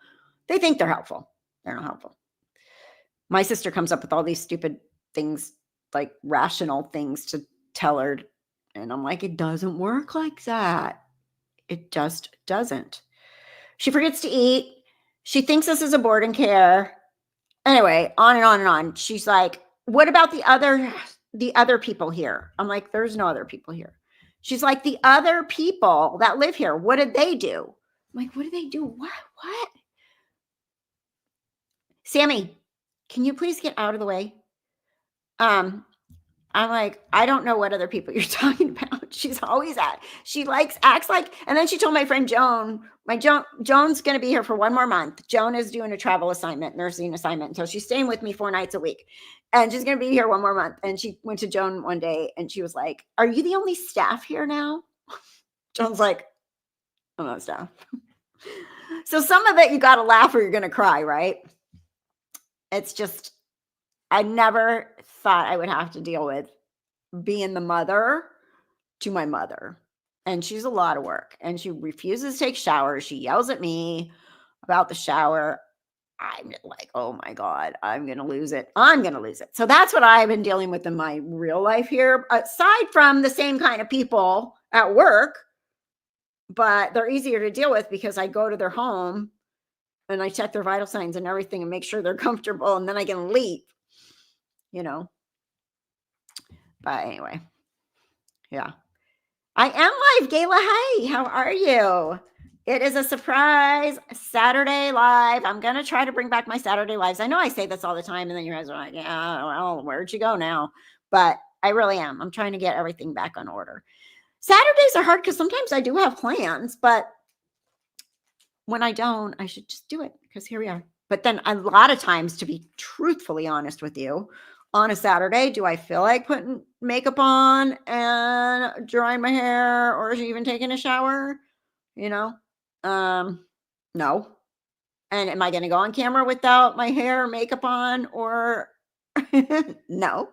Speaker 1: They think they're helpful. They're not helpful. My sister comes up with all these stupid things, like rational things to tell her. And I'm like, it doesn't work like that. It just doesn't. She forgets to eat. She thinks this is a boarding care. Anyway, on and on and on. She's like, what about the other people here? I'm like, there's no other people here. She's like, the other people that live here, what did they do? I'm like, what did they do? What? Sammy, can you please get out of the way? I'm like, I don't know what other people you're talking about. She's always acts like, and then she told my friend Joan's going to be here for 1 more month. Joan is doing a travel assignment, nursing assignment. So she's staying with me 4 nights a week and she's going to be here 1 more month. And she went to Joan one day and she was like, are you the only staff here now? Joan's like, I'm not staff. So some of it, you got to laugh or you're going to cry, right? it's just, I never thought I would have to deal with being the mother to my mother. And she's a lot of work, and she refuses to take showers. She yells at me about the shower. I'm like, oh my God, I'm going to lose it. I'm going to lose it. So that's what I've been dealing with in my real life here, aside from the same kind of people at work, but they're easier to deal with because I go to their home and I check their vital signs and everything and make sure they're comfortable, and then I can leave, you know. But anyway, yeah. I am live, Gayla. Hey, how are you? It is a surprise Saturday live. I'm going to try to bring back my Saturday lives. I know I say this all the time, and then you guys are like, yeah, well, where'd you go now? But I really am. I'm trying to get everything back on order. Saturdays are hard because sometimes I do have plans, but when I don't, I should just do it because here we are. But then a lot of times, to be truthfully honest with you, on a Saturday, do I feel like putting makeup on and drying my hair or even taking a shower? You know, no. And am I going to go on camera without my hair or makeup on, or no?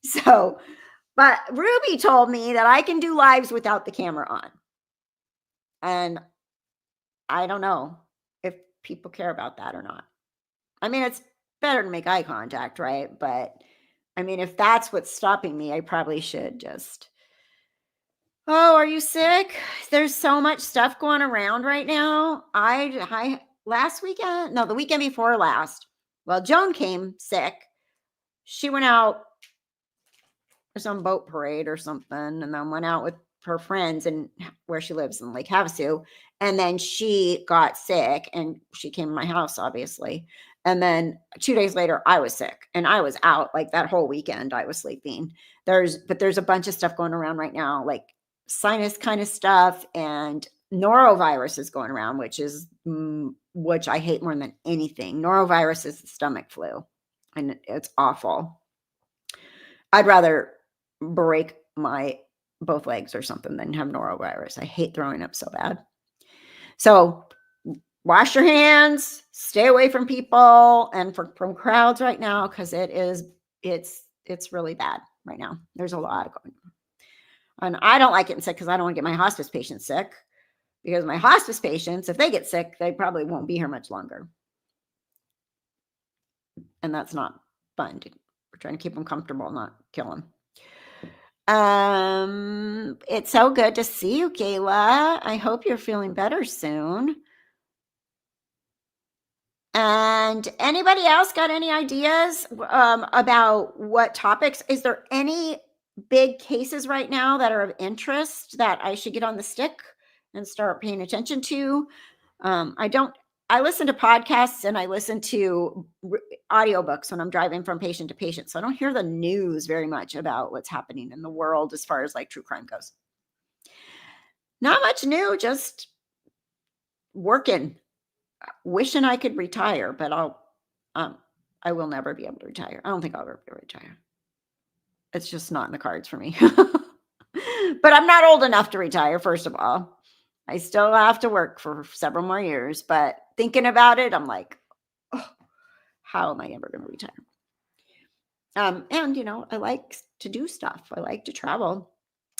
Speaker 1: So, but Ruby told me that I can do lives without the camera on. And I don't know if people care about that or not. I mean, it's better to make eye contact, right? But I mean, if that's what's stopping me, I probably should just, oh, are you sick? There's so much stuff going around right now. I last weekend, no, the weekend before last, well, Joan came sick. She went out for some boat parade or something, and then went out with her friends and where she lives in Lake Havasu. And then she got sick, and she came to my house, obviously. And then 2 days later, I was sick, and I was out like that whole weekend. I was sleeping. But there's a bunch of stuff going around right now, like sinus kind of stuff, and norovirus is going around, which I hate more than anything. Norovirus is the stomach flu, and it's awful. I'd rather break my both legs or something than have norovirus. I hate throwing up so bad. So wash your hands, stay away from people and from crowds right now, because it's really bad right now. There's a lot going on. And I don't like getting sick because I don't want to get my hospice patients sick, because my hospice patients, if they get sick, they probably won't be here much longer. And that's not fun. We're trying to keep them comfortable, not kill them. It's so good to see you, Gayla. I hope you're feeling better soon. And anybody else got any ideas about what topics? Is there any big cases right now that are of interest that I should get on the stick and start paying attention to? I listen to podcasts and I listen to audiobooks when I'm driving from patient to patient. So I don't hear the news very much about what's happening in the world as far as like true crime goes. Not much new, just working, wishing I could retire, but I will never be able to retire. I don't think I'll ever be able to retire. It's just not in the cards for me. But I'm not old enough to retire, first of all. I still have to work for several more years, but thinking about it, I'm like, oh, how am I ever going to retire? And, you know, I like to do stuff. I like to travel.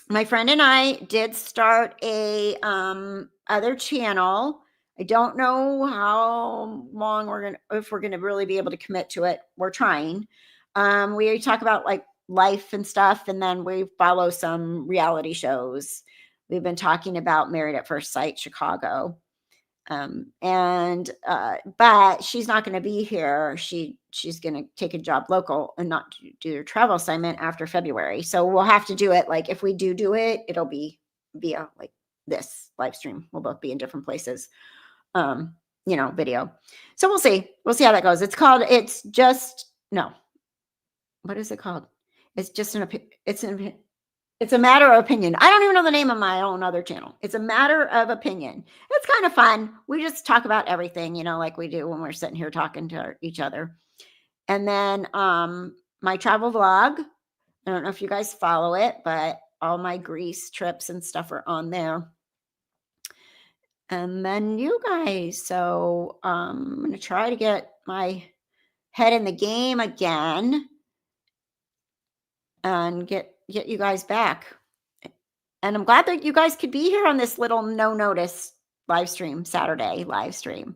Speaker 1: My friend and I did start a other channel. I don't know how long if we're going to really be able to commit to it. We're trying. We talk about like life and stuff, and then we follow some reality shows. We've been talking about Married at First Sight Chicago. But she's not going to be here. She's going to take a job local and not do her travel assignment after February. So we'll have to do it. Like if we do it, it'll be via like this live stream. We'll both be in different places, video. So we'll see. We'll see how that goes. What is it called? It's a matter of opinion. I don't even know the name of my own other channel. It's a matter of opinion. It's kind of fun. We just talk about everything, like we do when we're sitting here talking to each other. And then my travel vlog. I don't know if you guys follow it, but all my Greece trips and stuff are on there. And then you guys. So I'm going to try to get my head in the game again and get you guys back. And I'm glad that you guys could be here on this little no notice live stream, Saturday live stream.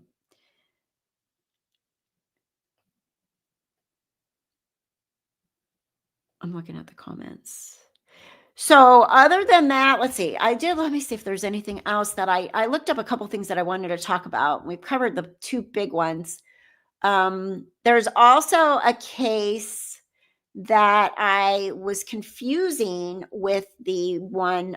Speaker 1: I'm looking at the comments. So other than that, let's see. Let me see if there's anything else that I looked up a couple things that I wanted to talk about. We've covered the two big ones. There's also a case that I was confusing with the one,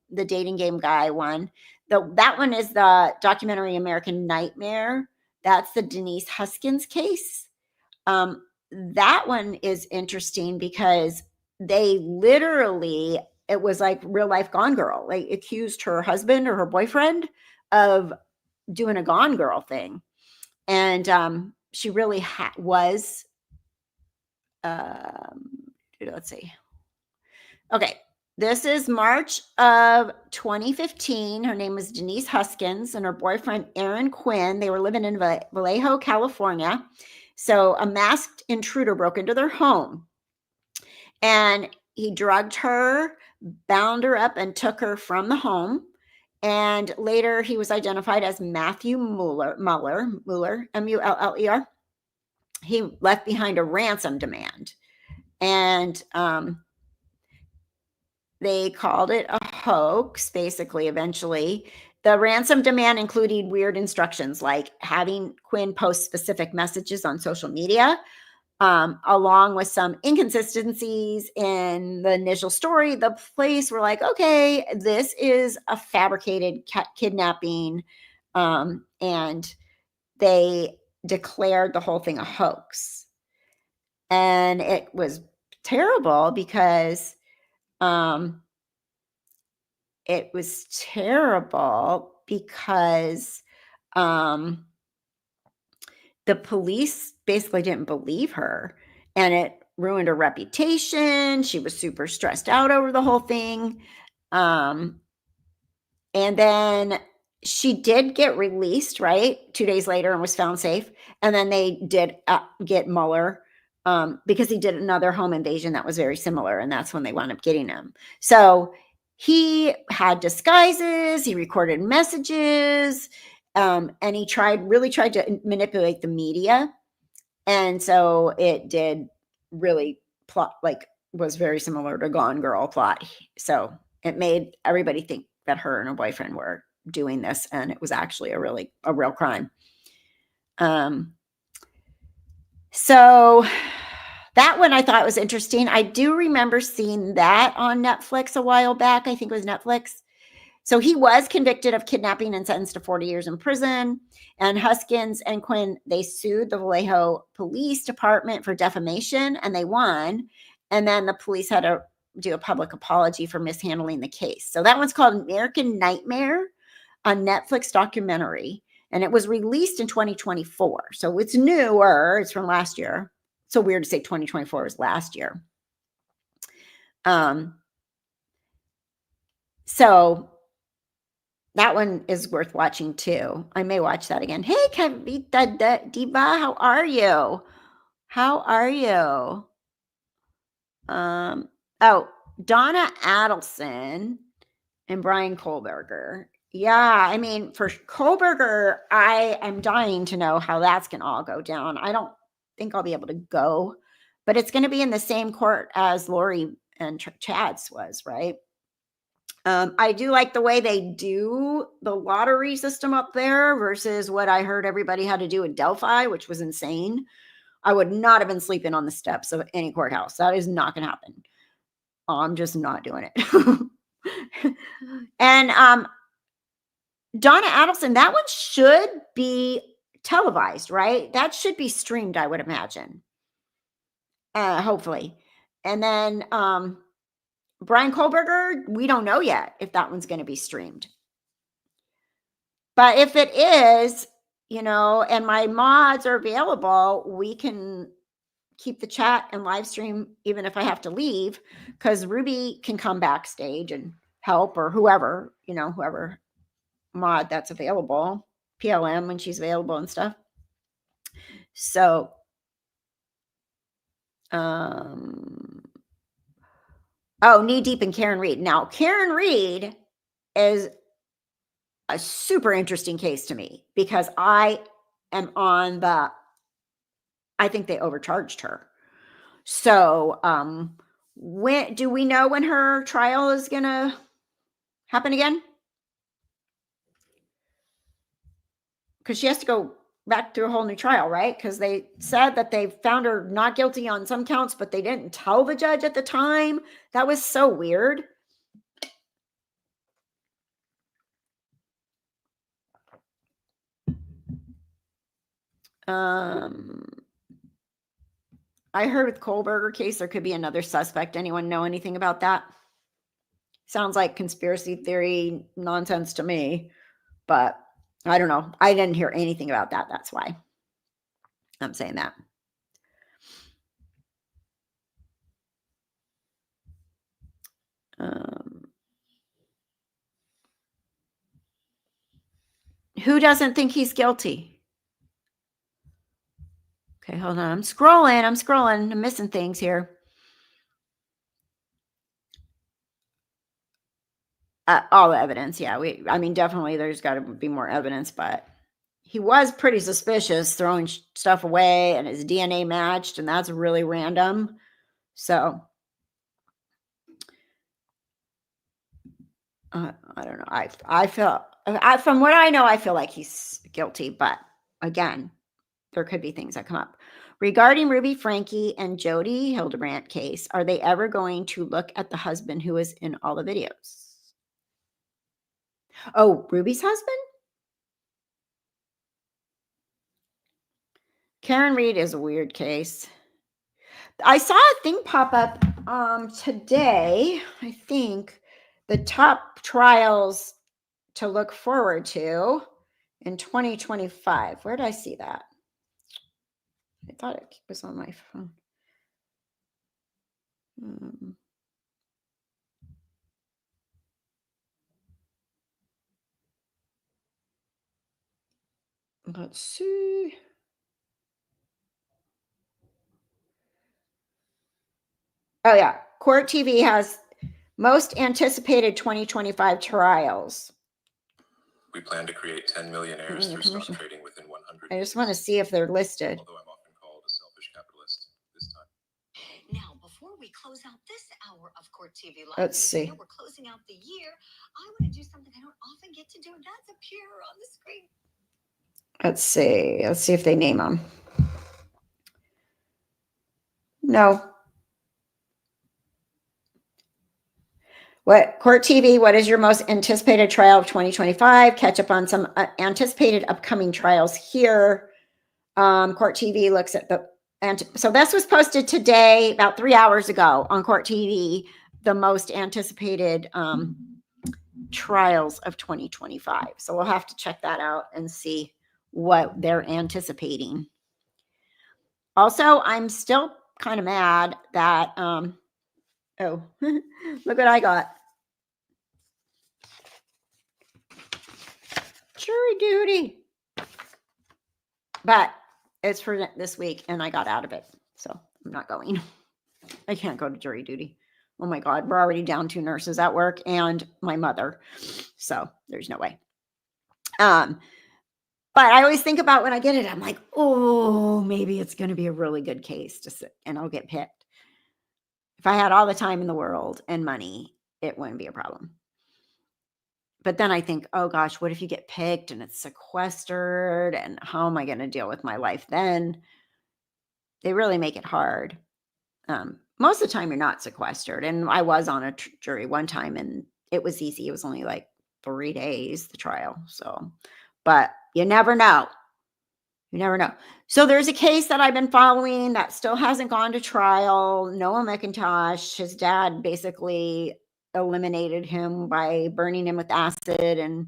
Speaker 1: the dating game guy one. That one is the documentary American Nightmare. That's the Denise Huskins case. That one is interesting because they literally, it was like real life Gone Girl. They accused her husband or her boyfriend of doing a Gone Girl thing. And she really was, let's see. Okay. This is March of 2015. Her name was Denise Huskins and her boyfriend, Aaron Quinn. They were living in Vallejo, California. So a masked intruder broke into their home and he drugged her, bound her up, and took her from the home. And later he was identified as Matthew Muller, M-U-L-L-E-R. He left behind a ransom demand. And they called it a hoax, basically, eventually. The ransom demand included weird instructions like having Quinn post specific messages on social media, along with some inconsistencies in the initial story. The police were like, okay, this is a fabricated kidnapping. And they declared the whole thing a hoax. And it was terrible because the police basically didn't believe her, and it ruined her reputation. She was super stressed out over the whole thing. And then she did get released, right? 2 days later, and was found safe. And then they did get Mueller because he did another home invasion that was very similar. And that's when they wound up getting him. So he had disguises, he recorded messages, and he really tried to manipulate the media. And so it did really was very similar to Gone Girl plot. So it made everybody think that her and her boyfriend were doing this, and it was actually a real crime. So that one I thought was interesting. I do remember seeing that on Netflix a while back. I think it was Netflix. So he was convicted of kidnapping and sentenced to 40 years in prison. And Huskins and Quinn, they sued the Vallejo Police Department for defamation, and they won. And then the police had to do a public apology for mishandling the case. So that one's called American Nightmare, a Netflix documentary. And it was released in 2024. So it's newer. It's from last year. It's so weird to say 2024 was last year. So that one is worth watching too. I may watch that again. Hey, Kavita Diva, how are you? How are you? Oh, Donna Adelson and Brian Kohlberger. Yeah, I mean, for Kohlberger, I am dying to know how that's going to all go down. I don't think I'll be able to go, but it's going to be in the same court as Lori and Chad's was, right? I do like the way they do the lottery system up there versus what I heard everybody had to do at Delphi, which was insane. I would not have been sleeping on the steps of any courthouse. That is not going to happen. I'm just not doing it. And Donna Adelson, that one should be televised, right? That should be streamed, I would imagine. Hopefully. And then Brian Kohlberger, we don't know yet if that one's going to be streamed. But if it is, and my mods are available, we can keep the chat and live stream even if I have to leave, because Ruby can come backstage and help, or whoever, whoever mod that's available, PLM when she's available and stuff. So Oh, knee deep in Karen Reed. Now, Karen Reed is a super interesting case to me because I am on the, I think they overcharged her. So, when do we know when her trial is going to happen again? Because she has to go back to a whole new trial, right? Because they said that they found her not guilty on some counts, but they didn't tell the judge at the time. That was so weird. I heard with Kohlberger case, there could be another suspect. Anyone know anything about that? Sounds like conspiracy theory nonsense to me, but I don't know. I didn't hear anything about that. That's why I'm saying that. Who doesn't think he's guilty? Okay, hold on. I'm scrolling. I'm missing things here. All the evidence. Yeah, I mean, definitely there's got to be more evidence, but he was pretty suspicious throwing stuff away and his DNA matched, and that's really random. So, I don't know. I feel, from what I know, I feel like he's guilty, but again, there could be things that come up. Regarding Ruby Franke and Jody Hildebrandt case, are they ever going to look at the husband who was in all the videos? Oh, Ruby's husband? Karen Reed is a weird case. I saw a thing pop up today. I think the top trials to look forward to in 2025. Where did I see that? I thought it was on my phone. Let's see. Oh, yeah. Court TV has most anticipated 2025 trials.
Speaker 13: We plan to create 10 millionaires through stock trading within 100.
Speaker 1: I just want to see if they're listed.
Speaker 13: Although I'm often called a selfish capitalist this time.
Speaker 14: Now, before we close out this hour of Court TV Live,
Speaker 1: Let's see.
Speaker 14: We're closing out the year. I want to do something I don't often get to do, and that's appear on the screen.
Speaker 1: Let's see. Let's see if they name them. No. What Court TV, what is your most anticipated trial of 2025? Catch up on some anticipated upcoming trials here. Court TV looks at the, and so this was posted today, about 3 hours ago on Court TV, the most anticipated trials of 2025. So we'll have to check that out and see what they're anticipating. Also, I'm still kind of mad that, oh, look what I got. Jury duty. But it's for this week and I got out of it. So I'm not going. I can't go to jury duty. Oh my God. We're already down 2 nurses at work and my mother. So there's no way. But I always think about when I get it, I'm like, oh, maybe it's going to be a really good case to sit and I'll get picked. If I had all the time in the world and money, it wouldn't be a problem. But then I think, oh gosh, what if you get picked and it's sequestered and how am I going to deal with my life then? They really make it hard. Most of the time you're not sequestered. And I was on a jury one time and it was easy. It was only like 3 days, the trial. So, but you never know. You never know. So there's a case that I've been following that still hasn't gone to trial. Noah McIntosh, his dad basically eliminated him by burning him with acid and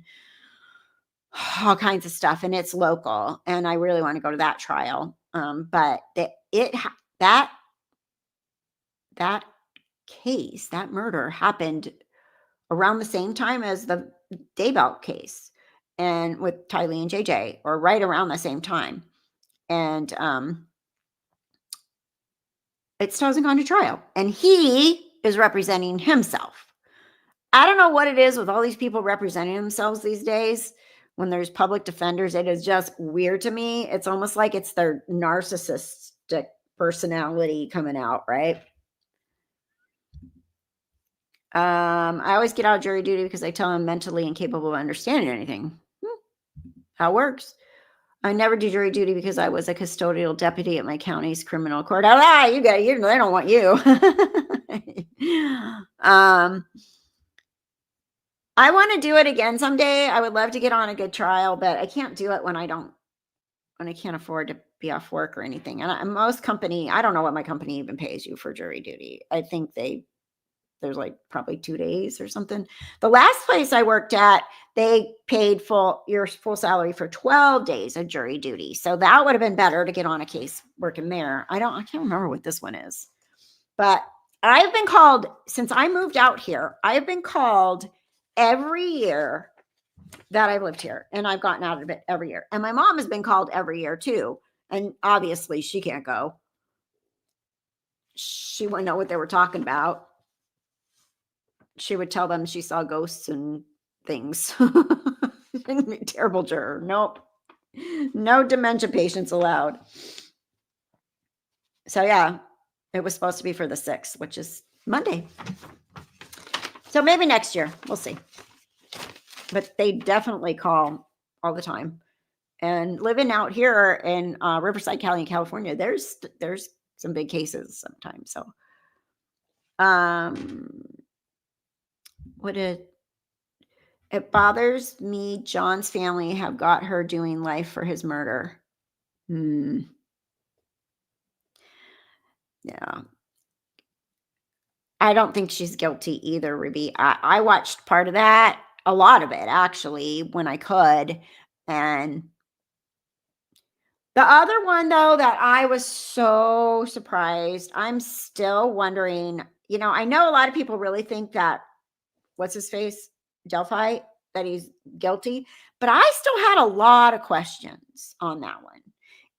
Speaker 1: all kinds of stuff. And it's local. And I really want to go to that trial. But that case, that murder happened around the same time as the Daybelt case. And with Tahleuah and JJ, or right around the same time. And it still hasn't gone to trial. And he is representing himself. I don't know what it is with all these people representing themselves these days. When there's public defenders, it is just weird to me. It's almost like it's their narcissistic personality coming out, right? I always get out of jury duty because I tell I'm mentally incapable of understanding anything. How it works. I never do jury duty because I was a custodial deputy at my county's criminal court. You got you. They don't want you. I want to do it again someday. I would love to get on a good trial, but I can't do it when I can't afford to be off work or anything. And most company, I don't know what my company even pays you for jury duty. I think there's like probably 2 days or something. The last place I worked at, they paid your full salary for 12 days of jury duty. So that would have been better to get on a case working there. I can't remember what this one is, but I've been called since I moved out here. I've been called every year that I've lived here, and I've gotten out of it every year. And my mom has been called every year too. And obviously she can't go. She wouldn't know what they were talking about. She would tell them she saw ghosts and things. Terrible juror. Nope. No dementia patients allowed. So yeah, it was supposed to be for the 6th, which is Monday. So maybe next year, we'll see. But they definitely call all the time. And living out here in Riverside County, California, there's some big cases sometimes. So, it bothers me. John's family have got her doing life for his murder. Yeah. I don't think she's guilty either, Ruby. I watched part of that, a lot of it actually, when I could. And the other one, though, that I was so surprised, I'm still wondering, I know a lot of people really think that, what's his face? Delphi, that he's guilty, but I still had a lot of questions on that one.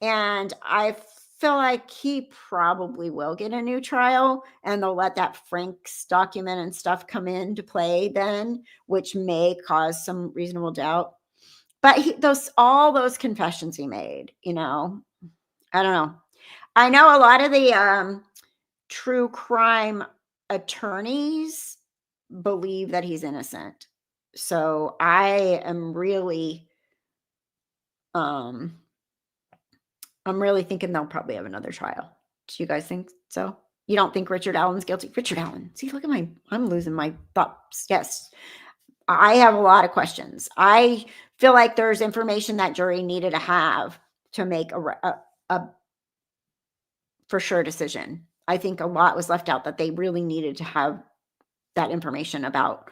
Speaker 1: And I feel like he probably will get a new trial, and they'll let that Frank's document and stuff come into play then, which may cause some reasonable doubt. But all those confessions he made, I don't know. I know a lot of the true crime attorneys believe that he's innocent. So I am really, I'm really thinking they'll probably have another trial. Do you guys think so? You don't think Richard Allen's guilty? Richard Allen. See, look at I'm losing my thoughts. Yes. I have a lot of questions. I feel like there's information that jury needed to have to make a for sure decision. I think a lot was left out that they really needed to have that information about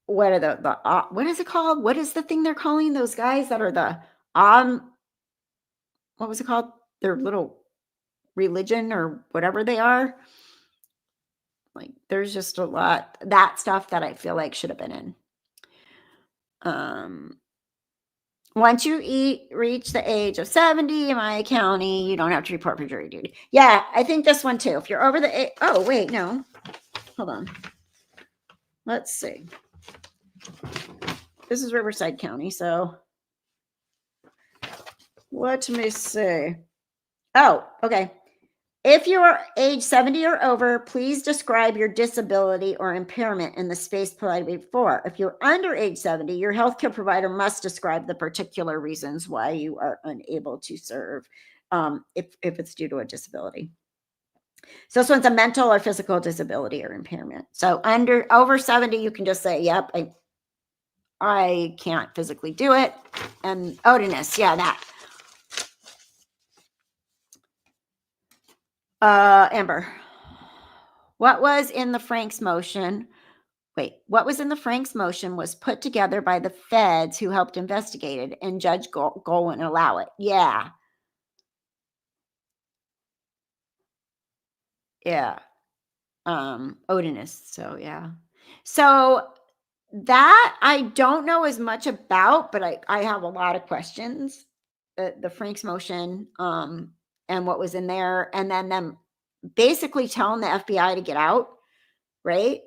Speaker 1: what is it called? What is the thing they're calling those guys that are the what was it called? Their little religion or whatever they are. Like, there's just a lot, that stuff that I feel like should have been in. Once you reach the age of 70 in my county, you don't have to report for jury duty. Yeah, I think this one too. If you're over the oh, wait, no. Hold on. Let's see. This is Riverside County, so let me see. Oh, okay. If you are age 70 or over, please describe your disability or impairment in the space provided before. If you're under age 70, your healthcare provider must describe the particular reasons why you are unable to serve, if it's due to a disability. So this one's a mental or physical disability or impairment. So over 70, you can just say, yep, I can't physically do it. And odinous, yeah, that. Amber, what was in the Frank's motion? What was in the Frank's motion was put together by the feds who helped investigate it, and Judge Gold wouldn't allow it. Yeah. Yeah. Odinist. So, yeah. So that I don't know as much about, but I have a lot of questions. The Frank's motion, and what was in there, and then them basically telling the FBI to get out, right?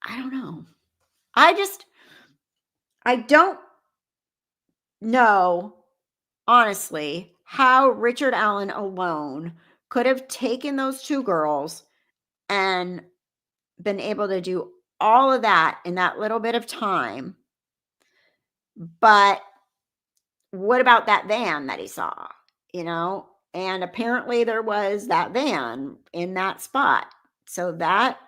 Speaker 1: I don't know. I don't know, honestly, how Richard Allen alone could have taken those two girls and been able to do all of that in that little bit of time. But what about that van that he saw, And apparently there was that van in that spot. So that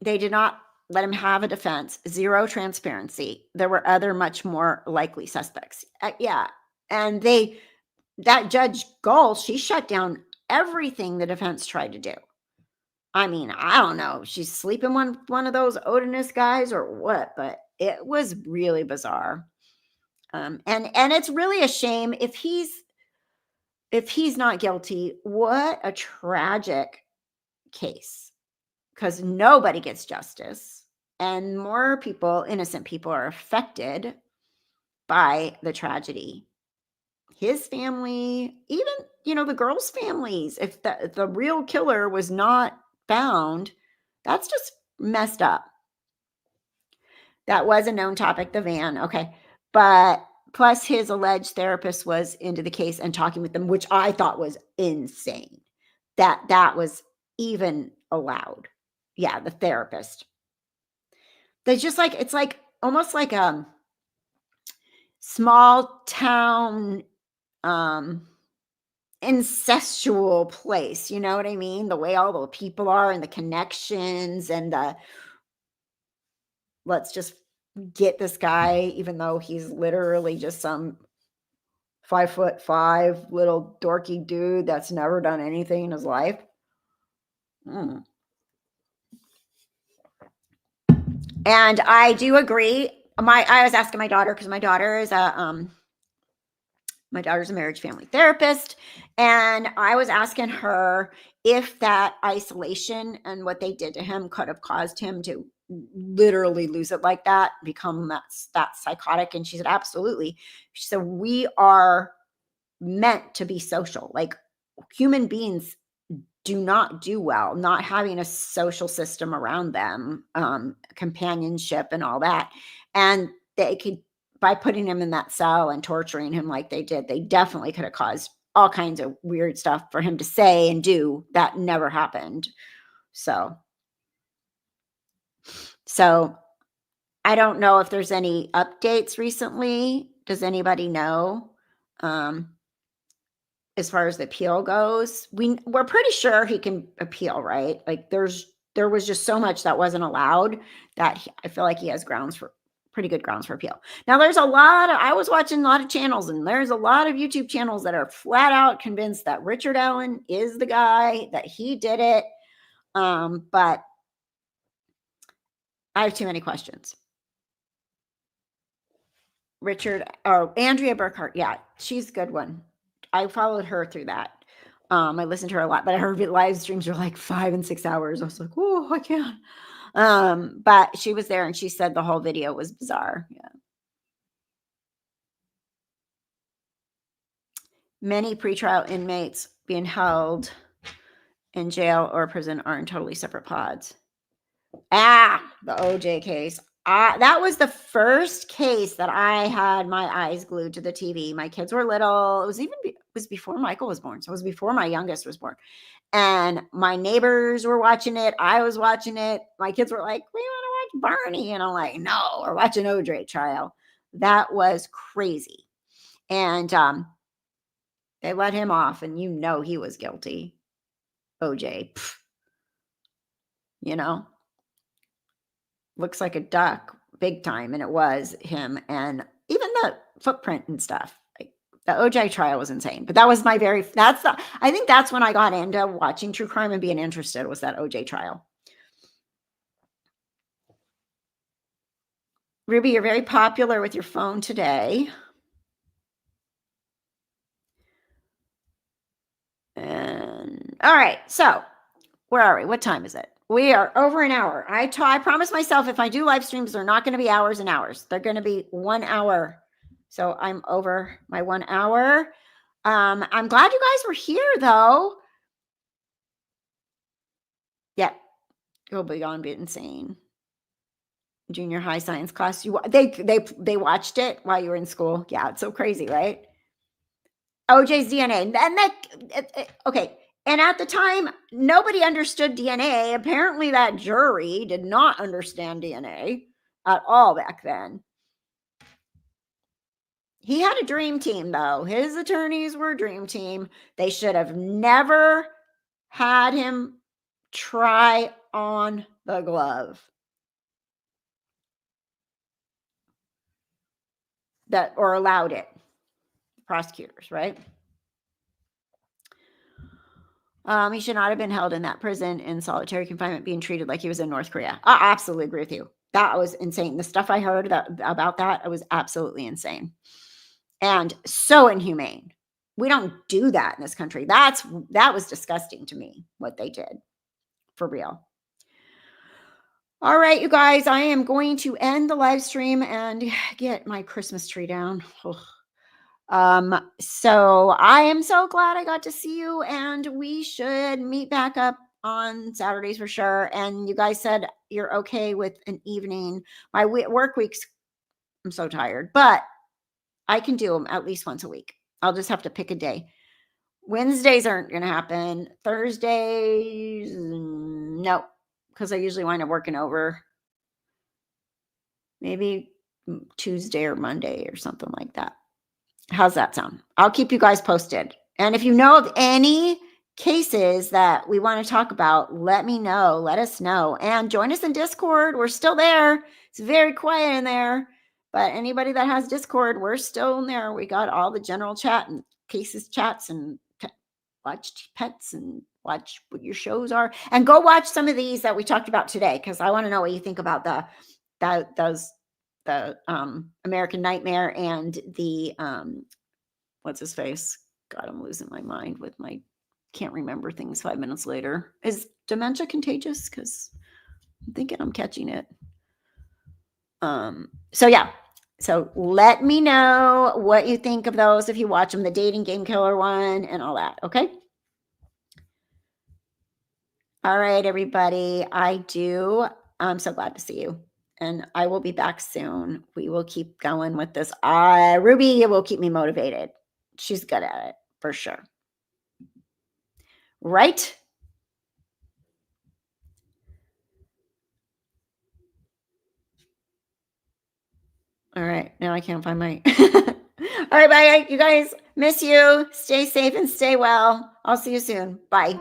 Speaker 1: they did not let him have a defense, zero transparency. There were other much more likely suspects. Yeah. And that Judge Gull, she shut down everything the defense tried to do. I mean, I don't know. She's sleeping one of those Odinist guys or what, but it was really bizarre. And it's really a shame if he's not guilty. What a tragic case, because nobody gets justice and more people, innocent people, are affected by the tragedy. His family, even, the girls' families, if the real killer was not found, that's just messed up. That was a known topic, the van. Okay. But plus his alleged therapist was into the case and talking with them, which I thought was insane that was even allowed. Yeah. The therapist. They just it's like almost like a small town, incestual place. You know what I mean? The way all the people are and the connections and let's just get this guy, even though he's literally just some 5'5" little dorky dude that's never done anything in his life. And I do agree. I was asking my daughter, because my daughter is my daughter's a marriage family therapist. And I was asking her if that isolation and what they did to him could have caused him to literally lose it like that, become that psychotic. And she said, absolutely. She said, we are meant to be social. Like, human beings do not do well not having a social system around them, companionship and all that. And they could, by putting him in that cell and torturing him like they did, they definitely could have caused all kinds of weird stuff for him to say and do that never happened. So I don't know if there's any updates recently. Does anybody know? As far as the appeal goes, we're pretty sure he can appeal, right? Like there was just so much that wasn't allowed that I feel like he has pretty good grounds for appeal. Now there's I was watching a lot of channels, and there's a lot of YouTube channels that are flat out convinced that Richard Allen is the guy, that he did it. But I have too many questions. Andrea Burkhart. Yeah, she's a good one. I followed her through that. I listened to her a lot, but her live streams are like 5 and 6 hours. I was like, oh, I can't. But she was there and she said the whole video was bizarre. Yeah. Many pretrial inmates being held in jail or prison are in totally separate pods. The OJ case. That was the first case that I had my eyes glued to the TV. My kids were little. It was before Michael was born. So it was before my youngest was born. And my neighbors were watching it. I was watching it. My kids were like, we want to watch Barney. And I'm like, no, we're watching OJ trial. That was crazy. And they let him off, and he was guilty. OJ. Looks like a duck big time. And it was him. And even the footprint and stuff. The OJ trial was insane. But that was I think that's when I got into watching true crime and being interested, was that OJ trial. Ruby, you're very popular with your phone today. And all right. So where are we? What time is it? We are over an hour. I promise myself if I do live streams, they're not going to be hours and hours. They're going to be 1 hour. So I'm over my 1 hour. I'm glad you guys were here though. Yeah, go beyond being insane. Junior high science class. They watched it while you were in school. Yeah, it's so crazy, right? OJ's DNA. And okay. And at the time, nobody understood DNA. Apparently, that jury did not understand DNA at all back then. He had a dream team, though. His attorneys were a dream team. They should have never had him try on the glove. Or allowed it. Prosecutors, right? He should not have been held in that prison in solitary confinement, being treated like he was in North Korea. I absolutely agree with you. That was insane. The stuff I heard about that, it was absolutely insane. And so inhumane. We don't do that in this country. That was disgusting to me, what they did. For real. All right, you guys, I am going to end the live stream and get my Christmas tree down. So I am so glad I got to see you, and we should meet back up on Saturdays for sure. And you guys said you're okay with an evening. My work weeks, I'm so tired, but I can do them at least once a week. I'll just have to pick a day. Wednesdays aren't going to happen. Thursdays, no, because I usually wind up working over. Maybe Tuesday or Monday or something like that. How's that sound? I'll keep you guys posted. And if you know of any cases that we want to talk about, let me know. Let us know. And join us in Discord. We're still there. It's very quiet in there. But anybody that has Discord, we're still in there. We got all the general chat and cases chats and watch pets and watch what your shows are. And go watch some of these that we talked about today, because I want to know what you think about the American Nightmare and the what's his face? God, I'm losing my mind with my can't remember things 5 minutes later. Is dementia contagious? Because I'm thinking I'm catching it. So yeah. So let me know what you think of those if you watch them, the dating game killer one and all that. Okay. All right, everybody. I'm so glad to see you. And I will be back soon. We will keep going with this. Ruby will keep me motivated. She's good at it, for sure. Right? All right. Now I can't find my... All right, bye. You guys, miss you. Stay safe and stay well. I'll see you soon. Bye.